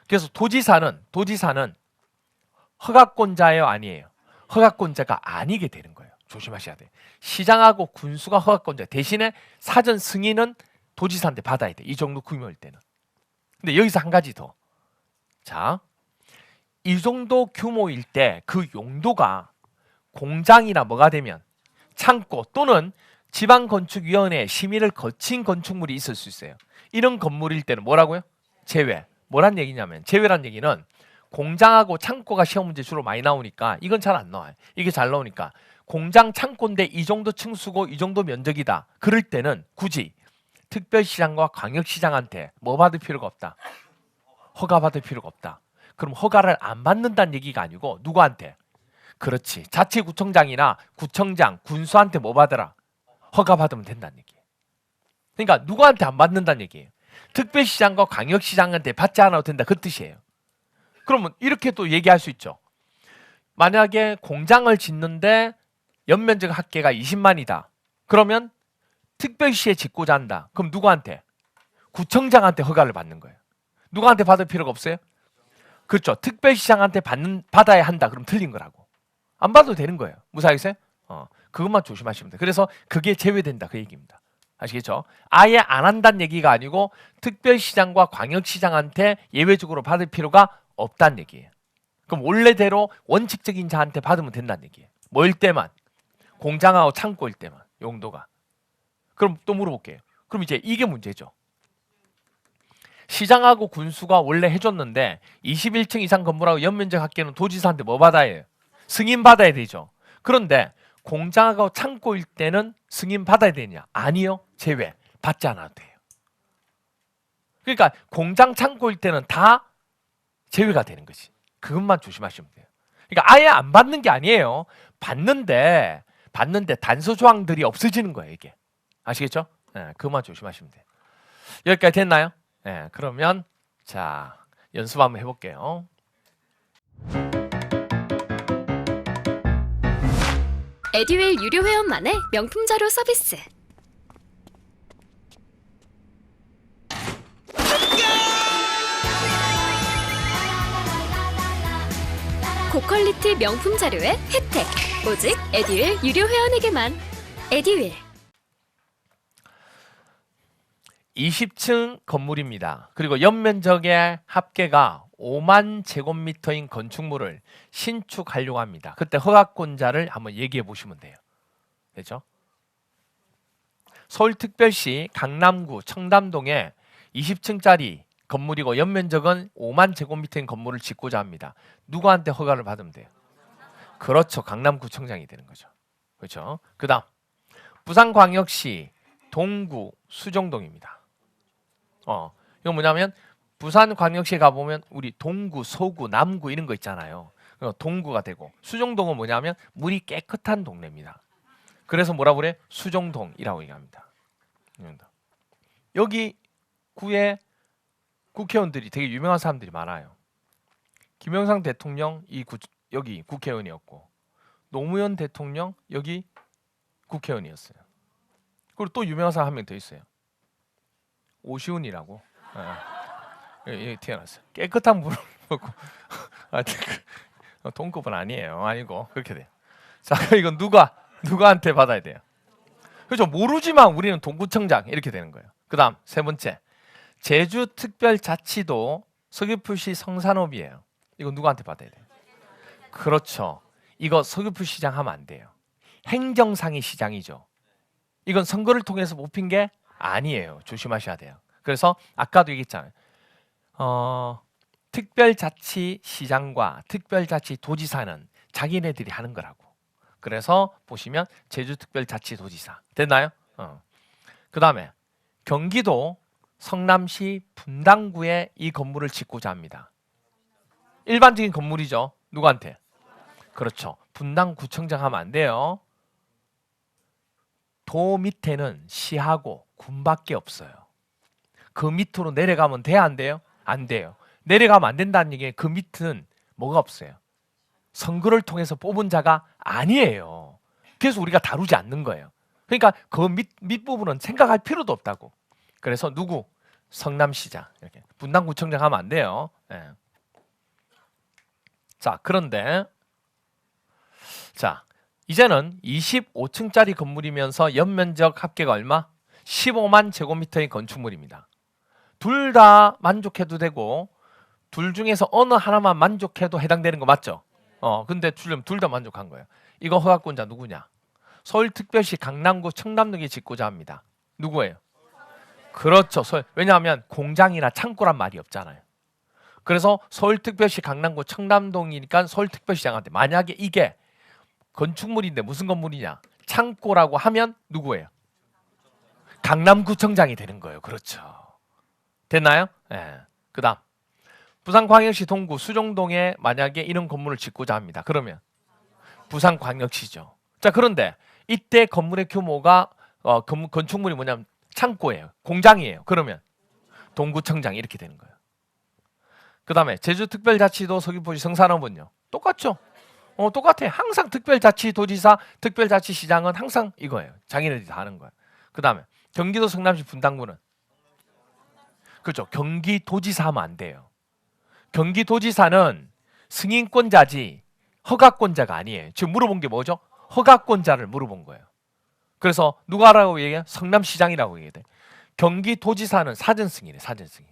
그래서 도지사는 허가권자예요? 아니에요? 허가권자가 아니게 되는 거예요. 조심하셔야 돼요. 시장하고 군수가 허가권자. 대신에 사전 승인은 도지사한테 받아야 돼. 이 정도 규모일 때는. 근데 여기서 한 가지 더. 자, 이 정도 규모일 때 그 용도가 공장이나 뭐가 되면 창고 또는 지방건축위원회 심의를 거친 건축물이 있을 수 있어요. 이런 건물일 때는 뭐라고요? 제외. 뭐란 얘기냐면 제외란 얘기는 공장하고 창고가 시험 문제 주로 많이 나오니까 이건 잘 안 나와요. 이게 잘 나오니까 공장 창고인데 이 정도 층수고 이 정도 면적이다. 그럴 때는 굳이 특별시장과 광역시장한테 뭐 받을 필요가 없다. 허가 받을 필요가 없다. 그럼 허가를 안 받는다는 얘기가 아니고 누구한테? 그렇지. 자치구청장이나 구청장, 군수한테 뭐 받으라? 허가 받으면 된다는 얘기예요. 그러니까 누구한테 안 받는다는 얘기예요. 특별시장과 광역시장한테 받지 않아도 된다. 그 뜻이에요. 그러면 이렇게 또 얘기할 수 있죠. 만약에 공장을 짓는데 연면적 합계가 20만이다. 그러면 특별시에 짓고자 한다. 그럼 누구한테? 구청장한테 허가를 받는 거예요. 누구한테 받을 필요가 없어요? 그렇죠. 특별시장한테 받아야 한다. 그럼 틀린 거라고. 안 받아도 되는 거예요. 무슨 알겠어요? 그것만 조심하시면 돼요. 그래서 그게 제외된다. 그 얘기입니다. 아시겠죠? 아예 안 한다는 얘기가 아니고 특별시장과 광역시장한테 예외적으로 받을 필요가 없다는 얘기예요. 그럼 원래대로 원칙적인 자한테 받으면 된다는 얘기예요. 뭐일 때만? 공장하고 창고일 때만. 용도가. 그럼 또 물어볼게요. 그럼 이제 이게 문제죠. 시장하고 군수가 원래 해줬는데 21층 이상 건물하고 연면적 합계는 도지사한테 뭐 받아야 해요? 승인 받아야 되죠. 그런데 공장하고 창고일 때는 승인 받아야 되냐? 아니요. 제외. 받지 않아도 돼요. 그러니까 공장 창고일 때는 다 제외가 되는 거지. 그것만 조심하시면 돼요. 그러니까 아예 안 받는 게 아니에요. 받는데 단서 조항들이 없어지는 거예요, 이게. 아시겠죠? 네, 그것만 조심하시면 돼요. 여기까지 됐나요? 네, 그러면 자, 연습 한번 해볼게요. 에듀윌 유료 회원만의 명품 자료 서비스. 고퀄리티 명품 자료의 혜택. 오직 에듀윌 유료 회원에게만. 에듀윌. 20층 건물입니다. 그리고 연면적의 합계가 5만 제곱미터인 건축물을 신축하려고 합니다. 그때 허가권자를 한번 얘기해 보시면 돼요. 됐죠? 서울특별시 강남구 청담동에 20층짜리 건물이고 연면적은 5만 제곱미터인 건물을 짓고자 합니다. 누구한테 허가를 받으면 돼요? 그렇죠. 강남구청장이 되는 거죠. 그렇죠? 그다음 부산광역시 동구 수정동입니다. 이건 뭐냐면 부산광역시에 가보면 우리 동구, 서구, 남구 이런 거 있잖아요. 동구가 되고 수정동은 뭐냐면 물이 깨끗한 동네입니다. 그래서 뭐라고 그래? 수정동이라고 얘기합니다. 여기 구에 국회의원들이 되게 유명한 사람들이 많아요. 김영삼 대통령 여기 국회의원이었고 노무현 대통령 여기 국회의원이었어요. 그리고 또 유명한 사람 한 명 더 있어요. 오시훈이라고. 여기 태어났어요. 깨끗한 물을 먹고 동급은 아니고 그렇게 돼요. 자, 이건 누구한테 받아야 돼요? 그렇죠. 모르지만 우리는 동구청장 이렇게 되는 거예요. 그다음 세 번째 제주특별자치도 서귀포시 성산읍이에요. 이거 누구한테 받아야 돼요? 그렇죠. 이거 서귀포시장 하면 안 돼요. 행정상의 시장이죠. 이건 선거를 통해서 뽑힌 게 아니에요. 조심하셔야 돼요. 그래서 아까도 얘기했잖아요. 특별자치시장과 특별자치도지사는 자기네들이 하는 거라고. 그래서 보시면 제주특별자치도지사 됐나요? 그 다음에 경기도 성남시 분당구에 이 건물을 짓고자 합니다. 일반적인 건물이죠. 누구한테? 그렇죠. 분당구청장 하면 안 돼요. 도 밑에는 시하고 군밖에 없어요. 그 밑으로 내려가면 돼야 안 돼요? 안 돼요. 내려가면 안 된다는 얘기에 그 밑은 뭐가 없어요? 선거를 통해서 뽑은 자가 아니에요. 그래서 우리가 다루지 않는 거예요. 그러니까 그 밑부분은 생각할 필요도 없다고. 그래서 누구? 성남시장. 이렇게 분당구청장 하면 안 돼요. 네. 자, 그런데 자, 이제는 25층짜리 건물이면서 연면적 합계가 얼마? 15만 제곱미터의 건축물입니다. 둘 다 만족해도 되고 둘 중에서 어느 하나만 만족해도 해당되는 거 맞죠? 근데 둘 다 만족한 거예요. 이거 허가권자 누구냐? 서울특별시 강남구 청담동에 짓고자 합니다. 누구예요? 그렇죠. 왜냐하면 공장이나 창고란 말이 없잖아요. 그래서 서울특별시 강남구 청담동이니까 서울특별시장한테 만약에 이게 건축물인데 무슨 건물이냐? 창고라고 하면 누구예요? 강남구청장이 되는 거예요. 그렇죠. 됐나요? 네. 그다음 부산광역시 동구 수정동에 만약에 이런 건물을 짓고자 합니다. 그러면 부산광역시죠. 자, 그런데 이때 건물의 규모가 건축물이 뭐냐면 창고예요. 공장이에요. 그러면 동구청장이 이렇게 되는 거예요. 그다음에 제주특별자치도 서귀포시 성산읍은요. 똑같죠? 똑같아. 항상 특별자치도지사, 특별자치시장은 항상 이거예요. 자기네들이 다 하는 거예요. 그 다음에 경기도 성남시 분당구는 그렇죠. 경기도지사 하면 안 돼요. 경기도지사는 승인권자지 허가권자가 아니에요. 지금 물어본 게 뭐죠? 허가권자를 물어본 거예요. 그래서 누가라고 얘기해요? 성남시장이라고 얘기해야 돼. 경기도지사는 사전 승인이에요. 사전 승인.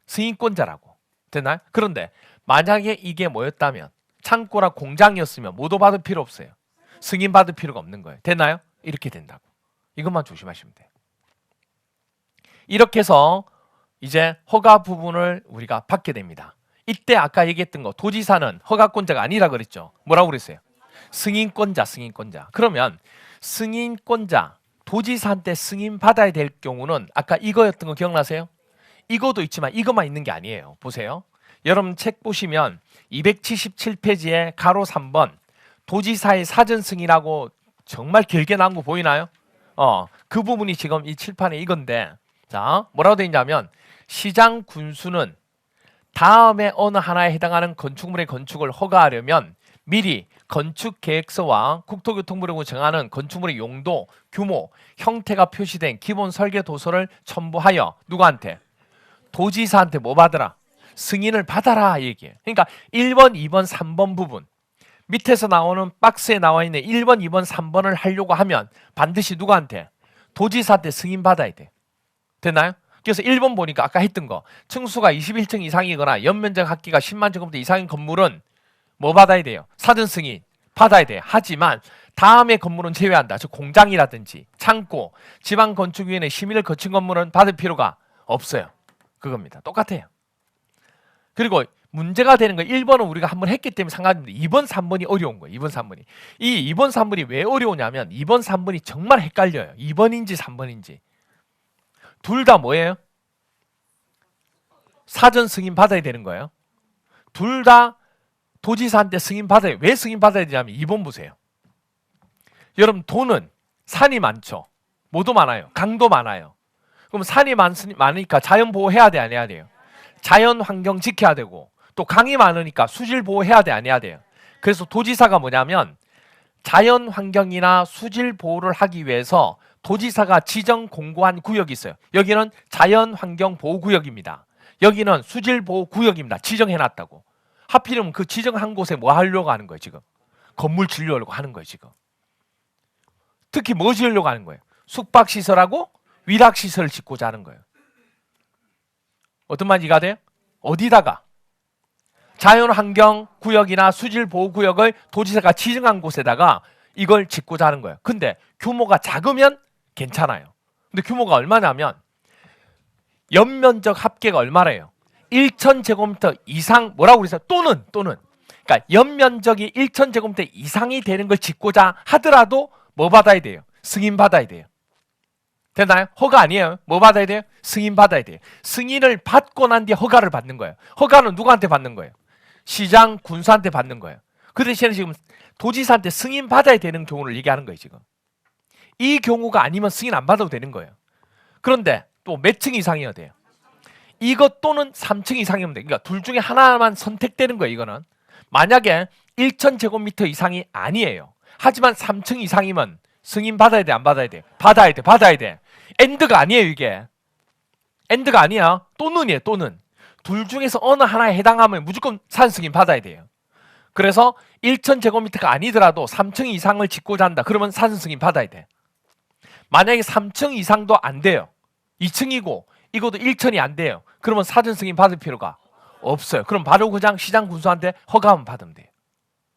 승인권자라고. 됐나요? 그런데 만약에 이게 뭐였다면 창고나 공장이었으면 모두 받을 필요 없어요. 승인 받을 필요가 없는 거예요. 됐나요? 이렇게 된다고. 이것만 조심하시면 돼요. 이렇게 해서 이제 허가 부분을 우리가 받게 됩니다. 이때 아까 얘기했던 거 도지사는 허가권자가 아니라 그랬죠. 뭐라고 그랬어요? 승인권자, 승인권자. 그러면 승인권자, 도지사한테 승인 받아야 될 경우는 아까 이거였던 거 기억나세요? 이거도 있지만 이것만 있는 게 아니에요. 보세요. 여러분 책 보시면 277페이지에 가로 3번 도지사의 사전 승인하고 정말 길게 나온 거 보이나요? 그 부분이 지금 이 칠판에 이건데 자 뭐라고 되어 있냐면 시장 군수는 다음에 어느 하나에 해당하는 건축물의 건축을 허가하려면 미리 건축계획서와 국토교통부라고 정하는 건축물의 용도, 규모, 형태가 표시된 기본 설계 도서를 첨부하여 누구한테? 도지사한테 뭐 받으라? 승인을 받아라 얘기해요. 그러니까 1번, 2번, 3번 부분 밑에서 나오는 박스에 나와 있는 1번, 2번, 3번을 하려고 하면 반드시 누구한테? 도지사한테 승인 받아야 돼. 됐나요? 그래서 1번 보니까 아까 했던 거 층수가 21층 이상이거나 연면적 합계가 10만 제곱미터 이상인 건물은 뭐 받아야 돼요? 사전 승인 받아야 돼. 하지만 다음에 건물은 제외한다. 즉 공장이라든지 창고, 지방건축위원회 심의를 거친 건물은 받을 필요가 없어요. 그겁니다. 똑같아요. 그리고 문제가 되는 거 1번은 우리가 한번 했기 때문에 상관없는데 2번, 3번이 어려운 거예요. 2번, 3번이. 이 2번, 3번이 왜 어려우냐면 2번, 3번이 정말 헷갈려요. 2번인지 3번인지. 둘 다 뭐예요? 사전 승인 받아야 되는 거예요. 둘 다 도지사한테 승인 받아요. 왜 승인 받아야 되냐면 2번 보세요. 여러분 돈은 산이 많죠. 뭐도 많아요. 강도 많아요. 그럼 산이 많으니까 자연 보호해야 돼, 안 해야 돼요? 자연 환경 지켜야 되고 또 강이 많으니까 수질 보호해야 돼, 안 해야 돼요? 그래서 도지사가 뭐냐면 자연 환경이나 수질 보호를 하기 위해서 도지사가 지정 공고한 구역이 있어요. 여기는 자연 환경 보호 구역입니다. 여기는 수질 보호 구역입니다. 지정해 놨다고. 하필이면 그 지정한 곳에 뭐 하려고 하는 거예요, 지금? 건물 지으려고 하는 거예요, 지금. 특히 뭐 지으려고 하는 거예요? 숙박시설하고 위락시설을 짓고자 하는 거예요. 어떤 말인지 이해가 돼요? 어디다가? 자연환경 구역이나 수질보호구역을 도지사가 지정한 곳에다가 이걸 짓고자 하는 거예요. 근데 규모가 작으면 괜찮아요. 근데 규모가 얼마냐면 연면적 합계가 얼마래요? 1,000제곱미터 이상 뭐라고 그랬어요? 또는 그러니까 연면적이 1,000제곱미터 이상이 되는 걸 짓고자 하더라도 뭐 받아야 돼요? 승인 받아야 돼요. 되나요? 허가 아니에요. 뭐 받아야 돼요? 승인 받아야 돼요. 승인을 받고 난 뒤에 허가를 받는 거예요. 허가는 누구한테 받는 거예요? 시장 군수한테 받는 거예요. 그 대신에 지금 도지사한테 승인 받아야 되는 경우를 얘기하는 거예요, 지금. 이 경우가 아니면 승인 안 받아도 되는 거예요. 그런데 또 몇 층 이상이어야 돼요? 이것 또는 3층 이상이면 돼요. 그러니까 둘 중에 하나만 선택되는 거예요, 이거는. 만약에 1,000제곱미터 이상이 아니에요. 하지만 3층 이상이면 승인 받아야 돼, 안 받아야 돼? 받아야 돼, 받아야 돼. 엔드가 아니에요, 이게. 엔드가 아니야. 또는이에요, 또는. 둘 중에서 어느 하나에 해당하면 무조건 산 승인 받아야 돼요. 그래서 1,000제곱미터가 아니더라도 3층 이상을 짓고자 한다. 그러면 산 승인 받아야 돼. 만약에 3층 이상도 안 돼요. 2층이고 이것도 1,000이 안 돼요. 그러면 사전 승인 받을 필요가 없어요. 그럼 바로 그냥 시장 군수한테 허가만 받으면 돼요.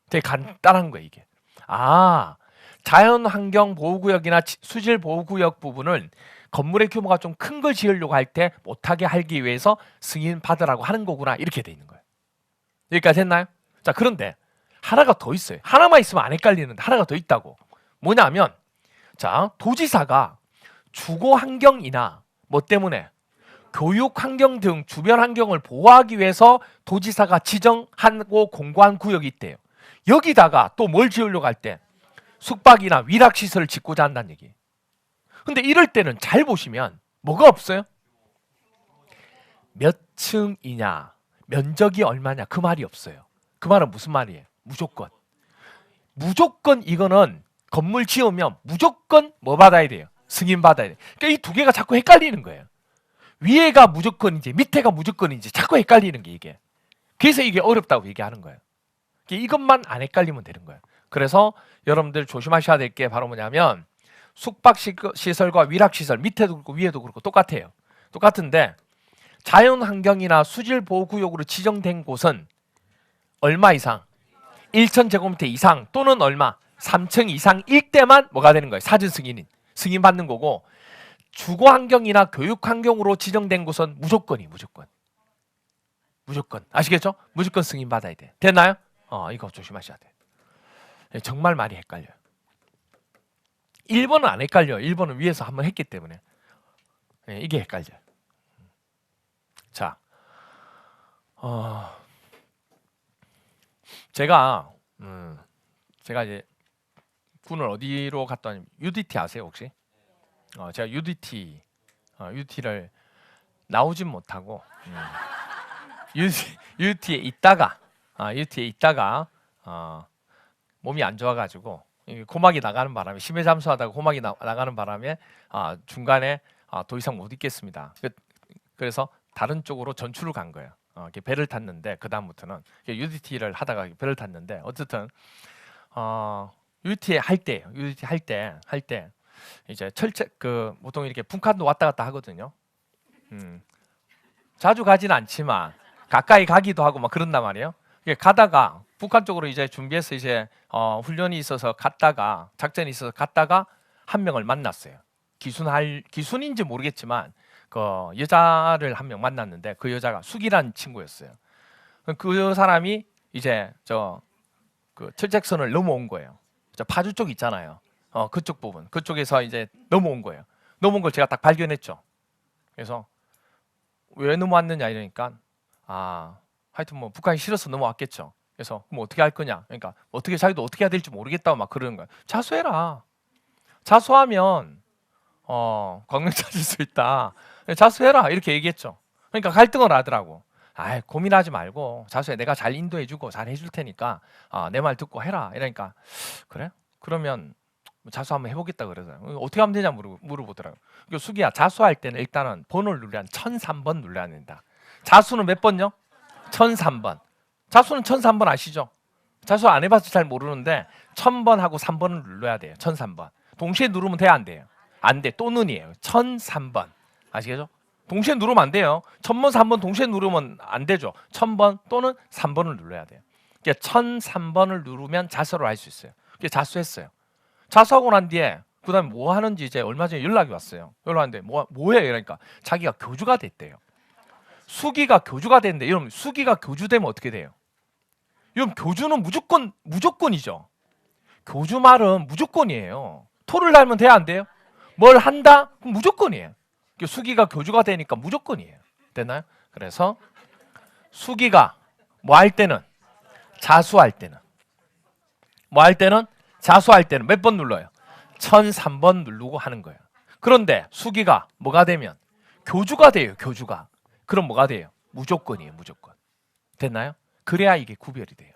되게 간단한 거예요, 이게. 자연환경보호구역이나 수질보호구역 부분은 건물의 규모가 좀 큰 걸 지으려고 할 때 못하게 하기 위해서 승인 받으라고 하는 거구나. 이렇게 돼 있는 거예요. 여기까지 했나요? 자, 그런데 하나가 더 있어요. 하나만 있으면 안 헷갈리는데 하나가 더 있다고. 뭐냐면 자, 도지사가 주거환경이나 뭐 때문에 교육환경 등 주변 환경을 보호하기 위해서 도지사가 지정하고 공고한 구역이 있대요. 여기다가 또 뭘 지으려고 할 때 숙박이나 위락시설을 짓고자 한다는 얘기예요. 근데 이럴 때는 잘 보시면 뭐가 없어요? 몇 층이냐, 면적이 얼마냐 그 말이 없어요. 그 말은 무슨 말이에요? 무조건 이거는 건물 지으면 무조건 뭐 받아야 돼요? 승인 받아야 돼. 그러니까 이 두 개가 자꾸 헷갈리는 거예요. 위에가 무조건인지 밑에가 무조건인지 자꾸 헷갈리는 게 이게. 그래서 이게 어렵다고 얘기하는 거예요. 이것만 안 헷갈리면 되는 거예요. 그래서 여러분들 조심하셔야 될 게 바로 뭐냐면 숙박시설과 위락시설 밑에도 그렇고 위에도 그렇고 똑같아요. 똑같은데 자연환경이나 수질보호구역으로 지정된 곳은 얼마 이상? 1,000제곱미터 이상 또는 얼마? 3층 이상일 때만 뭐가 되는 거예요? 사전 승인 받는 거고 주거환경이나 교육환경으로 지정된 곳은 무조건. 아시겠죠? 무조건 승인 받아야 돼. 됐나요? 이거 조심하셔야 돼. 정말 많이 헷갈려요. 1번은 안 헷갈려요. 1번은 위에서 한번 했기 때문에. 이게 헷갈려요. 자, 제가 이제 군을 어디로 갔더니 UDT 아세요 혹시? 제가 UDT를 나오진 못하고 UDT에 있다가 몸이 안 좋아가지고 고막이 나가는 바람에 심해 잠수하다가 고막이 나가는 바람에 중간에 더 이상 못 있겠습니다. 그래서 다른 쪽으로 전출을 간 거예요. 배를 탔는데 그 다음부터는 UDT를 하다가 배를 탔는데 어쨌든 UDT 할 때 이제 보통 이렇게 분칸도 왔다 갔다 하거든요. 자주 가지는 않지만 가까이 가기도 하고 막 그런단 말이에요. 가다가 북한 쪽으로 이제 준비해서 이제 훈련이 있어서 갔다가 작전이 있어서 갔다가 한 명을 만났어요. 기순인지 모르겠지만 그 여자를 한 명 만났는데 그 여자가 숙이라는 친구였어요. 그 사람이 이제 그 철책선을 넘어온 거예요. 파주 쪽 있잖아요. 그쪽 부분 그쪽에서 이제 넘어온 거예요. 넘어온 걸 제가 딱 발견했죠. 그래서 왜 넘어왔느냐 이러니까 하여튼 뭐 북한이 싫어서 넘어왔겠죠. 그래서 그럼 어떻게 할 거냐? 그러니까 어떻게 자기도 어떻게 해야 될지 모르겠다고 막 그러는 거야. 자수해라. 자수하면 광명 찾을 수 있다. 자수해라 이렇게 얘기했죠. 그러니까 갈등을 하더라고. 고민하지 말고 자수해. 내가 잘 인도해주고 잘 해줄 테니까 내 말 듣고 해라. 이러니까 그래? 그러면 자수 한번 해보겠다 그러더라고. 어떻게 하면 되냐 물어보더라고. 수기야 자수할 때는 일단은 번호를 눌러야 1003번 눌러야 된다. 자수는 몇 번요? 1003번. 자수는 1003번 아시죠? 자수 안 해봐서 잘 모르는데 1000번하고 3번을 눌러야 돼요. 1003번. 동시에 누르면 돼요? 안 돼요? 안 돼. 또는이에요. 1003번. 아시겠죠? 동시에 누르면 안 돼요. 1000번, 3번 동시에 누르면 안 되죠. 1000번 또는 3번을 눌러야 돼요. 그러니까 1003번을 누르면 자수를 할 수 있어요. 그래서 자수했어요. 자수하고 난 뒤에 그 다음에 뭐 하는지 이제 얼마 전에 연락이 왔어요. 연락 왔는데 뭐해? 이러니까 자기가 교주가 됐대요. 수기가 교주가 됐는데 여러분 수기가 교주되면 어떻게 돼요? 여러분 교주는 무조건이죠. 교주 말은 무조건이에요. 토를 달면 돼야 안 돼요? 뭘 한다? 그럼 무조건이에요. 수기가 교주가 되니까 무조건이에요. 됐나요? 그래서 수기가 뭐 할 때는 자수할 때는 뭐 할 때는 자수할 때는 몇 번 눌러요? 1003번 누르고 하는 거예요. 그런데 수기가 뭐가 되면 교주가 돼요. 교주가. 그럼 뭐가 돼요? 무조건이에요. 무조건. 됐나요? 그래야 이게 구별이 돼요.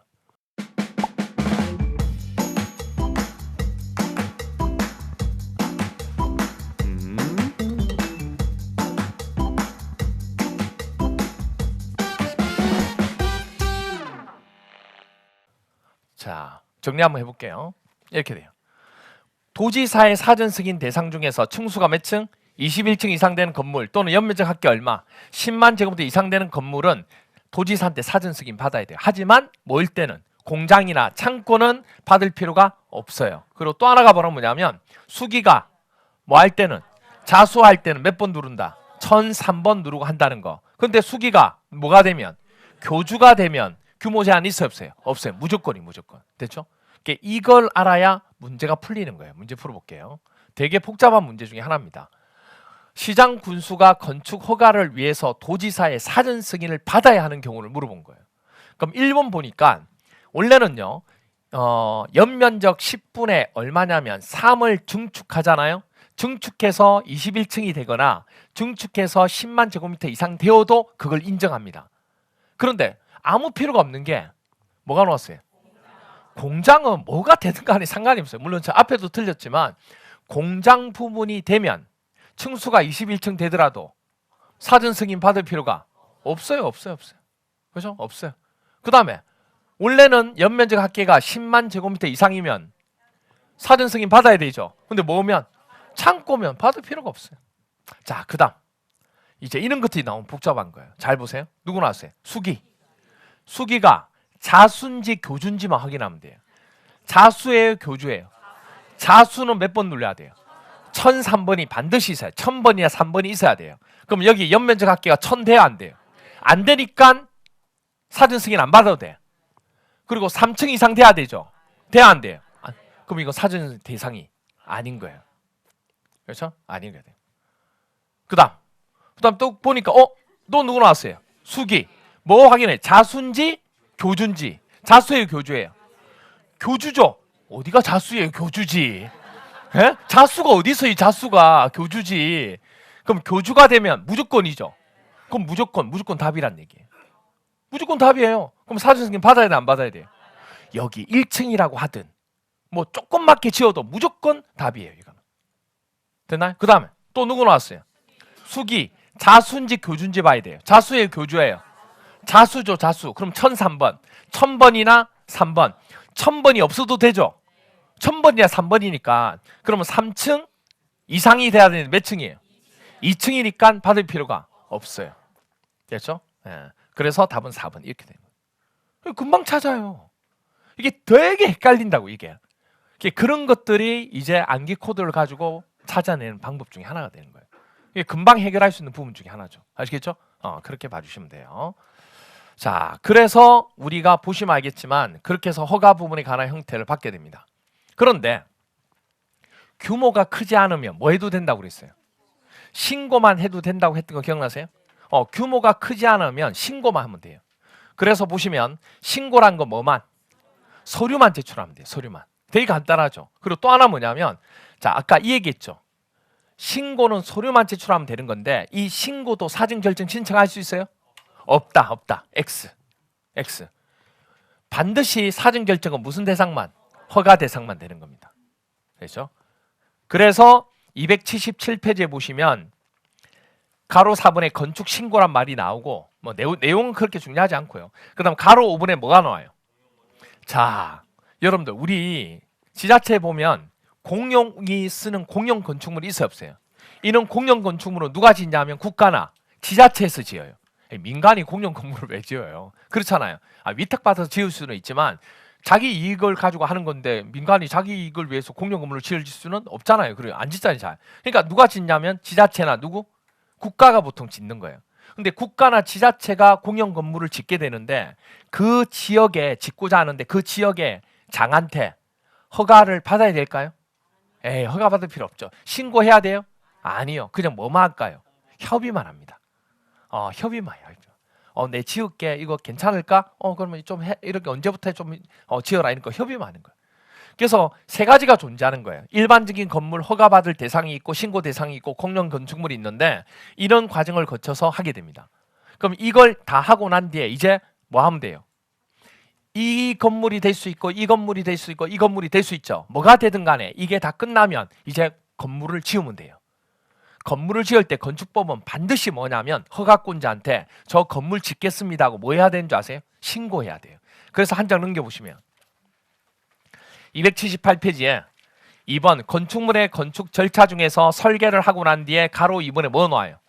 자, 정리 한번 해볼게요. 이렇게 돼요. 도지사의 사전 승인 대상 중에서 층수가 몇 층? 21층 이상 되는 건물 또는 연면적 합계 얼마? 10만 제곱미터 이상 되는 건물은 도지사한테 사전 승인 받아야 돼요. 하지만 뭐일 때는 공장이나 창고는 받을 필요가 없어요. 그리고 또 하나가 뭐냐면 수기가 뭐 할 때는 자수할 때는 몇 번 누른다? 1003번 누르고 한다는 거. 근데 수기가 뭐가 되면 교주가 되면 규모 제한 있어요 없어요? 없어요. 무조건. 됐죠? 이걸 알아야 문제가 풀리는 거예요. 문제 풀어볼게요. 되게 복잡한 문제 중에 하나입니다. 시장 군수가 건축 허가를 위해서 도지사의 사전 승인을 받아야 하는 경우를 물어본 거예요. 그럼 1번 보니까 원래는요. 연면적 10분의 얼마냐면 3을 증축하잖아요. 증축해서 21층이 되거나 증축해서 10만 제곱미터 이상 되어도 그걸 인정합니다. 그런데 아무 필요가 없는 게 뭐가 나왔어요? 공장은 뭐가 되든 간에 상관이 없어요. 물론 저 앞에도 틀렸지만 공장 부분이 되면 층수가 21층 되더라도 사전 승인 받을 필요가 없어요. 그렇죠? 없어요. 그 다음에 원래는 연면적 합계가 10만 제곱미터 이상이면 사전 승인 받아야 되죠. 근데 뭐면 창고면 받을 필요가 없어요. 자, 그 다음 이제 이런 것들이 너무 복잡한 거예요. 잘 보세요. 누구 나왔어요? 수기가 자수인지 교주인지만 확인하면 돼요. 자수예요, 교주예요? 자수는 몇 번 눌러야 돼요? 1003번이 반드시 있어요. 1000번이나 3번이 있어야 돼요. 그럼 여기 연면적 합계가 1000 돼야 안 돼요? 안 되니까 사전 승인 안 받아도 돼. 그리고 3층 이상 돼야 되죠? 돼야 안 돼요? 그럼 이거 사전 대상이 아닌 거예요. 그렇죠? 아닌 거예요. 그 다음 또 보니까 또 누구 나왔어요? 수기. 뭐 확인해? 자수인지 교주인지. 자수예요, 교주예요? 교주죠. 어디가 자수예요, 교주지? 에? 자수가 어디 있어? 이 자수가 교주지. 그럼 교주가 되면 무조건이죠. 그럼 무조건 답이란 얘기예요. 무조건 답이에요. 그럼 사전 승인 받아야 돼, 안 받아야 돼요? 여기 1층이라고 하든 뭐 조금밖에 지어도 무조건 답이에요, 이거는. 됐나요? 그 다음에 또 누구 나왔어요? 수기. 자수인지 교주인지 봐야 돼요. 자수예요, 교주예요? 자수죠, 자수. 그럼 1003번. 1000번이나 3번. 1000번이 없어도 되죠? 1000번이나 3번이니까 그러면 3층 이상이 돼야 되는데 몇 층이에요? 2층이니까 받을 필요가 없어요. 됐죠? 예. 그래서 답은 4번 이렇게 되는 거예요. 금방 찾아요. 이게 되게 헷갈린다고 이게. 그런 것들이 이제 암기 코드를 가지고 찾아내는 방법 중에 하나가 되는 거예요. 이게 금방 해결할 수 있는 부분 중에 하나죠. 아시겠죠? 그렇게 봐주시면 돼요. 자, 그래서 우리가 보시면 알겠지만 그렇게 해서 허가 부분에 관한 형태를 받게 됩니다. 그런데 규모가 크지 않으면 뭐 해도 된다고 그랬어요? 신고만 해도 된다고 했던 거 기억나세요? 규모가 크지 않으면 신고만 하면 돼요. 그래서 보시면 신고란 거 뭐만? 서류만 제출하면 돼요. 서류만. 되게 간단하죠. 그리고 또 하나 뭐냐면 자, 아까 이 얘기했죠. 신고는 서류만 제출하면 되는 건데 이 신고도 사전 결정 신청할 수 있어요? 없다. X. 반드시 사전 결정은 무슨 대상만? 허가 대상만 되는 겁니다. 그렇죠? 그래서 277페이지에 보시면 가로 4번에 건축 신고란 말이 나오고 뭐 내용은 그렇게 중요하지 않고요. 그다음 가로 5번에 뭐가 나와요? 자, 여러분들 우리 지자체에 보면 공용이 쓰는 공용 건축물이 있어요, 없어요? 이런 공용 건축물은 누가 짓냐면 국가나 지자체에서 지어요. 민간이 공용 건물을 왜 지어요? 그렇잖아요. 위탁받아서 지을 수는 있지만 자기 이익을 가지고 하는 건데 민간이 자기 이익을 위해서 공용 건물을 지을 수는 없잖아요. 그래요. 안 짓잖아요. 잘. 그러니까 누가 짓냐면 지자체나 누구? 국가가 보통 짓는 거예요. 근데 국가나 지자체가 공용 건물을 짓게 되는데 그 지역에 짓고자 하는데 그 지역의 장한테 허가를 받아야 될까요? 허가 받을 필요 없죠. 신고해야 돼요? 아니요. 그냥 뭐만 할까요? 협의만 합니다. 협의만 해요. 내 지을게. 이거 괜찮을까? 그러면 좀 이렇게 언제부터 좀 지어라. 이런 거 협의만 하는 거예요. 그래서 세 가지가 존재하는 거예요. 일반적인 건물 허가받을 대상이 있고 신고 대상이 있고 공용 건축물이 있는데 이런 과정을 거쳐서 하게 됩니다. 그럼 이걸 다 하고 난 뒤에 이제 뭐 하면 돼요? 이 건물이 될 수 있고 이 건물이 될 수 있고 이 건물이 될 수 있죠. 뭐가 되든 간에 이게 다 끝나면 이제 건물을 지으면 돼요. 건물을 지을 때 건축법은 반드시 뭐냐면 허가권자한테 저 건물 짓겠습니다 하고 뭐 해야 되는 줄 아세요? 신고해야 돼요. 그래서 한 장 넘겨보시면 278페이지에 2번 건축물의 건축 절차 중에서 설계를 하고 난 뒤에 가로 2번에 뭐 나와요?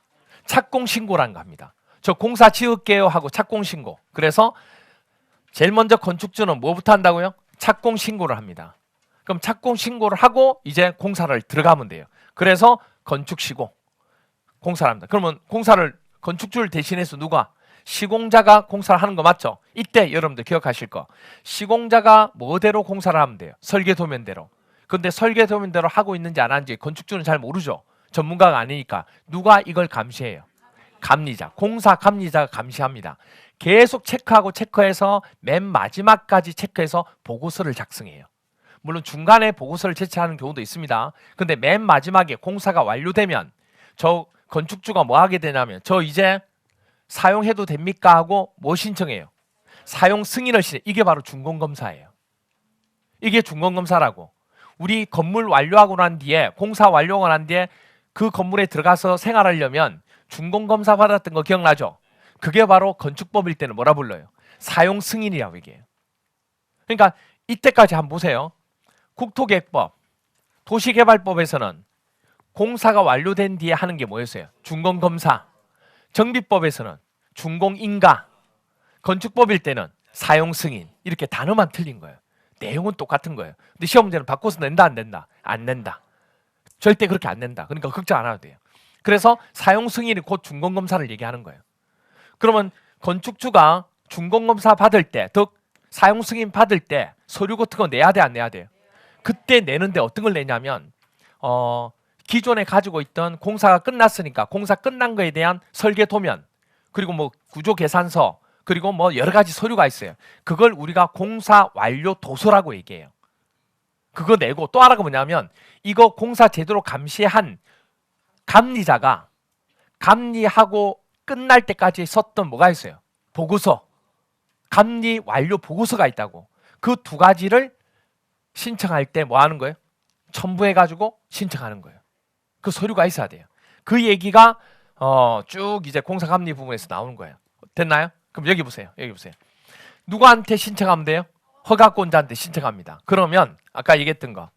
착공신고라는 거 합니다. 저 공사 지을게요 하고 착공신고. 그래서 제일 먼저 건축주는 뭐부터 한다고요? 착공신고를 합니다. 그럼 착공신고를 하고 이제 공사를 들어가면 돼요. 그래서 건축시공 공사를 합니다. 그러면 공사를 건축주를 대신해서 누가? 시공자가 공사를 하는 거 맞죠? 이때 여러분들 기억하실 거 시공자가 뭐대로 공사를 하면 돼요? 설계도면대로. 근데 설계도면대로 하고 있는지 안 하는지 건축주는 잘 모르죠. 전문가가 아니니까. 누가 이걸 감시해요? 감리자. 공사 감리자가 감시합니다. 계속 체크해서 맨 마지막까지 체크해서 보고서를 작성해요. 물론 중간에 보고서를 제출하는 경우도 있습니다. 근데 맨 마지막에 공사가 완료되면 저 건축주가 뭐 하게 되냐면 저 이제 사용해도 됩니까 하고 뭐 신청해요? 사용 승인을 신청해요. 이게 바로 준공검사예요. 이게 준공검사라고. 우리 건물 완료하고 난 뒤에 공사 완료하고 난 뒤에 그 건물에 들어가서 생활하려면 준공검사 받았던 거 기억나죠? 그게 바로 건축법일 때는 뭐라 불러요? 사용 승인이라고 얘기해요. 그러니까 이때까지 한번 보세요. 국토계획법, 도시개발법에서는 공사가 완료된 뒤에 하는 게 뭐였어요? 준공검사. 정비법에서는 준공인가. 건축법일 때는 사용 승인. 이렇게 단어만 틀린 거예요. 내용은 똑같은 거예요. 근데 시험 문제는 바꿔서 낸다 안 낸다? 안 낸다. 절대 그렇게 안 낸다. 그러니까 걱정 안 해도 돼요. 그래서 사용 승인이 곧 준공검사를 얘기하는 거예요. 그러면 건축주가 준공검사 받을 때, 즉 사용 승인 받을 때 서류 같은 거 내야 돼 안 내야 돼요? 그때 내는데 어떤 걸 내냐면 기존에 가지고 있던 공사가 끝났으니까 공사 끝난 거에 대한 설계 도면, 그리고 뭐 구조 계산서, 그리고 뭐 여러 가지 서류가 있어요. 그걸 우리가 공사 완료 도서라고 얘기해요. 그거 내고 또 하나가 뭐냐면 이거 공사 제대로 감시한 감리자가 감리하고 끝날 때까지 썼던 뭐가 있어요? 보고서. 감리 완료 보고서가 있다고. 그 두 가지를 신청할 때 뭐 하는 거예요? 첨부해가지고 신청하는 거예요. 그 서류가 있어야 돼요. 그 얘기가 쭉 이제 공사 감리 부분에서 나오는 거예요. 됐나요? 그럼 여기 보세요. 여기 보세요. 누구한테 신청하면 돼요? 허가권자한테 신청합니다. 그러면 아까 얘기했던 거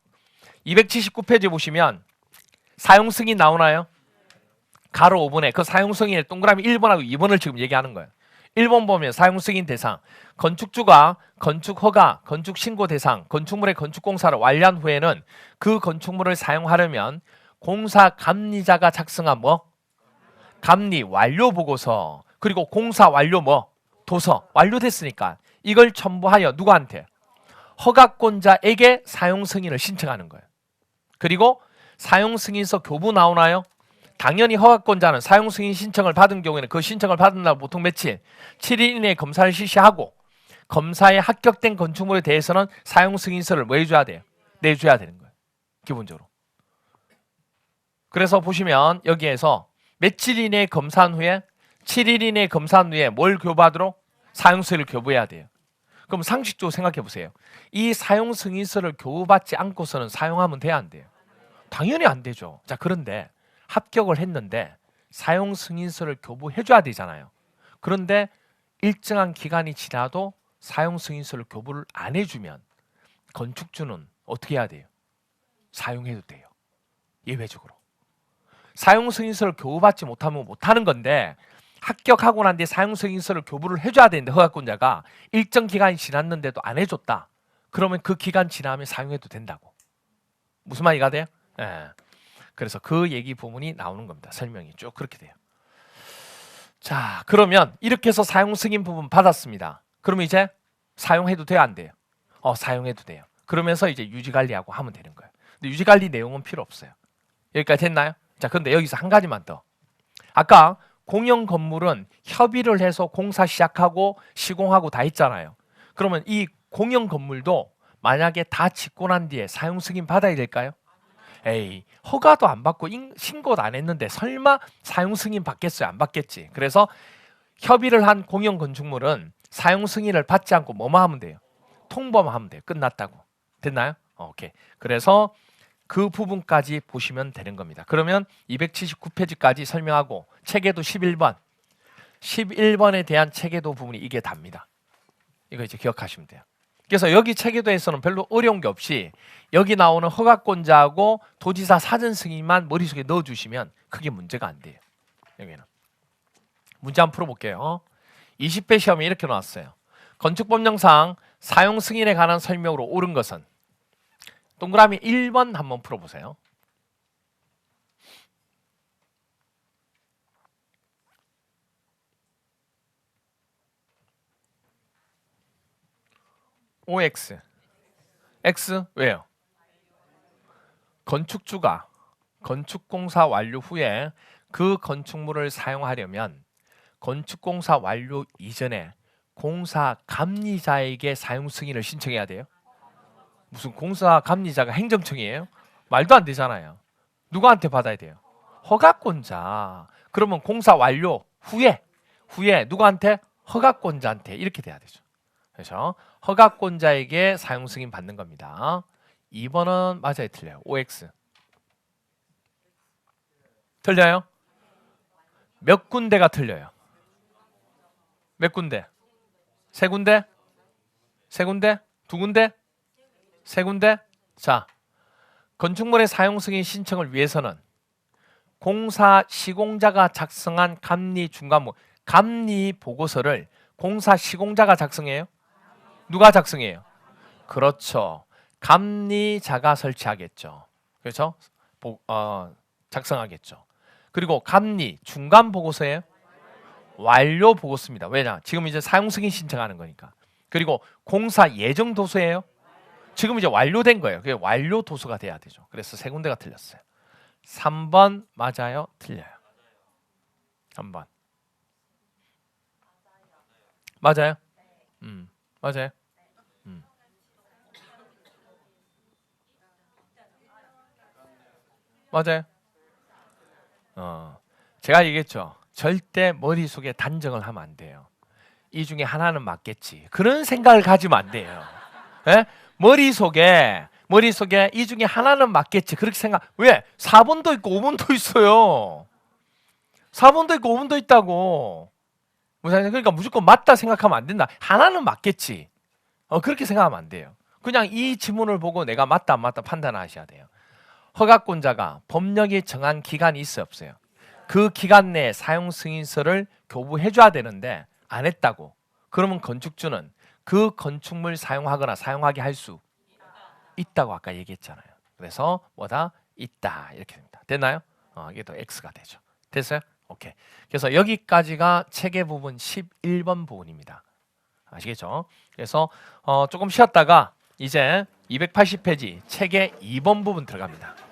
279페이지 보시면 사용 승인 나오나요? 가로 5번에 그 사용 승인의 동그라미 1번하고 2번을 지금 얘기하는 거예요. 1번 보면 사용 승인 대상, 건축주가 건축 허가, 건축 신고 대상, 건축물의 건축 공사를 완료한 후에는 그 건축물을 사용하려면 공사 감리자가 작성한 뭐? 감리 완료 보고서, 그리고 공사 완료 뭐? 도서. 완료됐으니까 이걸 첨부하여 누구한테? 허가권자에게 사용 승인을 신청하는 거예요. 그리고 사용 승인서 교부 나오나요? 당연히 허가권자는 사용 승인 신청을 받은 경우에는 그 신청을 받은 날 보통 며칠? 7일 이내에 검사를 실시하고 검사에 합격된 건축물에 대해서는 사용 승인서를 뭐 해줘야 돼요? 내줘야 되는 거예요. 기본적으로. 그래서 보시면 여기에서 며칠 이내에 검사한 후에 7일 이내에 검사한 후에 뭘 교부하도록? 사용 승인을 교부해야 돼요. 그럼 상식적으로 생각해 보세요. 이 사용 승인서를 교부받지 않고서는 사용하면 돼야 안 돼요? 당연히 안 되죠. 자, 그런데 합격을 했는데 사용 승인서를 교부해줘야 되잖아요. 그런데 일정한 기간이 지나도 사용 승인서를 교부를 안 해주면 건축주는 어떻게 해야 돼요? 사용해도 돼요. 예외적으로. 사용 승인서를 교부받지 못하면 못하는 건데 합격하고 난 뒤에 사용 승인서를 교부를 해줘야 되는데 허가권자가 일정 기간이 지났는데도 안 해줬다. 그러면 그 기간 지나면 사용해도 된다고. 무슨 말이가 돼요? 예. 그래서 그 얘기 부분이 나오는 겁니다. 설명이 쭉 그렇게 돼요. 자, 그러면 이렇게 해서 사용 승인 부분 받았습니다. 그러면 이제 사용해도 돼요, 안 돼요? 사용해도 돼요. 그러면서 이제 유지 관리하고 하면 되는 거예요. 근데 유지 관리 내용은 필요 없어요. 여기까지 됐나요? 자, 그런데 여기서 한 가지만 더. 아까 공영 건물은 협의를 해서 공사 시작하고 시공하고 다 했잖아요. 그러면 이 공영 건물도 만약에 다 짓고 난 뒤에 사용 승인 받아야 될까요? 에이, 허가도 안 받고 신고도 안 했는데 설마 사용 승인 받겠어요? 안 받겠지. 그래서 협의를 한 공영 건축물은 사용 승인을 받지 않고 뭐만 하면 돼요? 통보만 하면 돼요. 끝났다고. 됐나요? 오케이. 그래서 그 부분까지 보시면 되는 겁니다. 그러면 279페이지까지 설명하고 체계도 11번. 11번에 대한 체계도 부분이 이게 답니다. 이거 이제 기억하시면 돼요. 그래서 여기 체계도에서는 별로 어려운 게 없이 여기 나오는 허가권자하고 도지사 사전 승인만 머릿속에 넣어주시면 크게 문제가 안 돼요. 여기는 문제 한번 풀어볼게요. 20회 시험에 이렇게 나왔어요. 건축법령상 사용 승인에 관한 설명으로 옳은 것은? 동그라미 1번 한번 풀어보세요. OX X 왜요? 건축주가 건축공사 완료 후에 그 건축물을 사용하려면 건축공사 완료 이전에 공사 감리자에게 사용 승인을 신청해야 돼요? 무슨 공사 감리자가 행정청이에요? 말도 안 되잖아요. 누구한테 받아야 돼요? 허가권자. 그러면 공사 완료 후에 누구한테? 허가권자한테 이렇게 돼야 되죠. 그래서 허가권자에게 사용 승인 받는 겁니다. 2번은 맞아요, 틀려요? OX. 틀려요? 몇 군데가 틀려요? 몇 군데? 세 군데? 세 군데? 두 군데? 세 군데? 자, 건축물의 사용 승인 신청을 위해서는 공사 시공자가 작성한 감리 중간부 감리 보고서를 공사 시공자가 작성해요? 누가 작성해요? 그렇죠. 감리자가 설치하겠죠. 그렇죠? 작성하겠죠. 그리고 감리 중간 보고서예요? 완료 보고서입니다. 왜냐? 지금 이제 사용 승인 신청하는 거니까. 그리고 공사 예정 도서예요? 지금 이제 완료된 거예요. 그게 완료 도서가 돼야 되죠. 그래서 세 군데가 틀렸어요. 3번 맞아요? 틀려요? 3번. 맞아요? 맞아요? 맞아요? 제가 얘기했죠. 절대 머릿속에 단정을 하면 안 돼요. 이 중에 하나는 맞겠지. 그런 생각을 가지면 안 돼요. 예? 머릿속에 이 중에 하나는 맞겠지. 그렇게 생각. 왜? 4번도 있고 5번도 있어요. 4번도 있고 5번도 있다고. 그러니까 무조건 맞다 생각하면 안 된다. 하나는 맞겠지. 그렇게 생각하면 안 돼요. 그냥 이 지문을 보고 내가 맞다 안 맞다 판단하셔야 돼요. 허가권자가 법령이 정한 기간이 있어요, 없어요? 그 기간 내에 사용 승인서를 교부해 줘야 되는데 안 했다고. 그러면 건축주는 그 건축물 사용하거나 사용하게 할 수 있다고 아까 얘기했잖아요. 그래서 뭐다? 있다. 이렇게 됩니다. 됐나요? 이게 또 X가 되죠. 됐어요? 오케이. 그래서 여기까지가 체계 부분 11번 부분입니다. 아시겠죠? 그래서 조금 쉬었다가 이제 280페이지 체계 2번 부분 들어갑니다.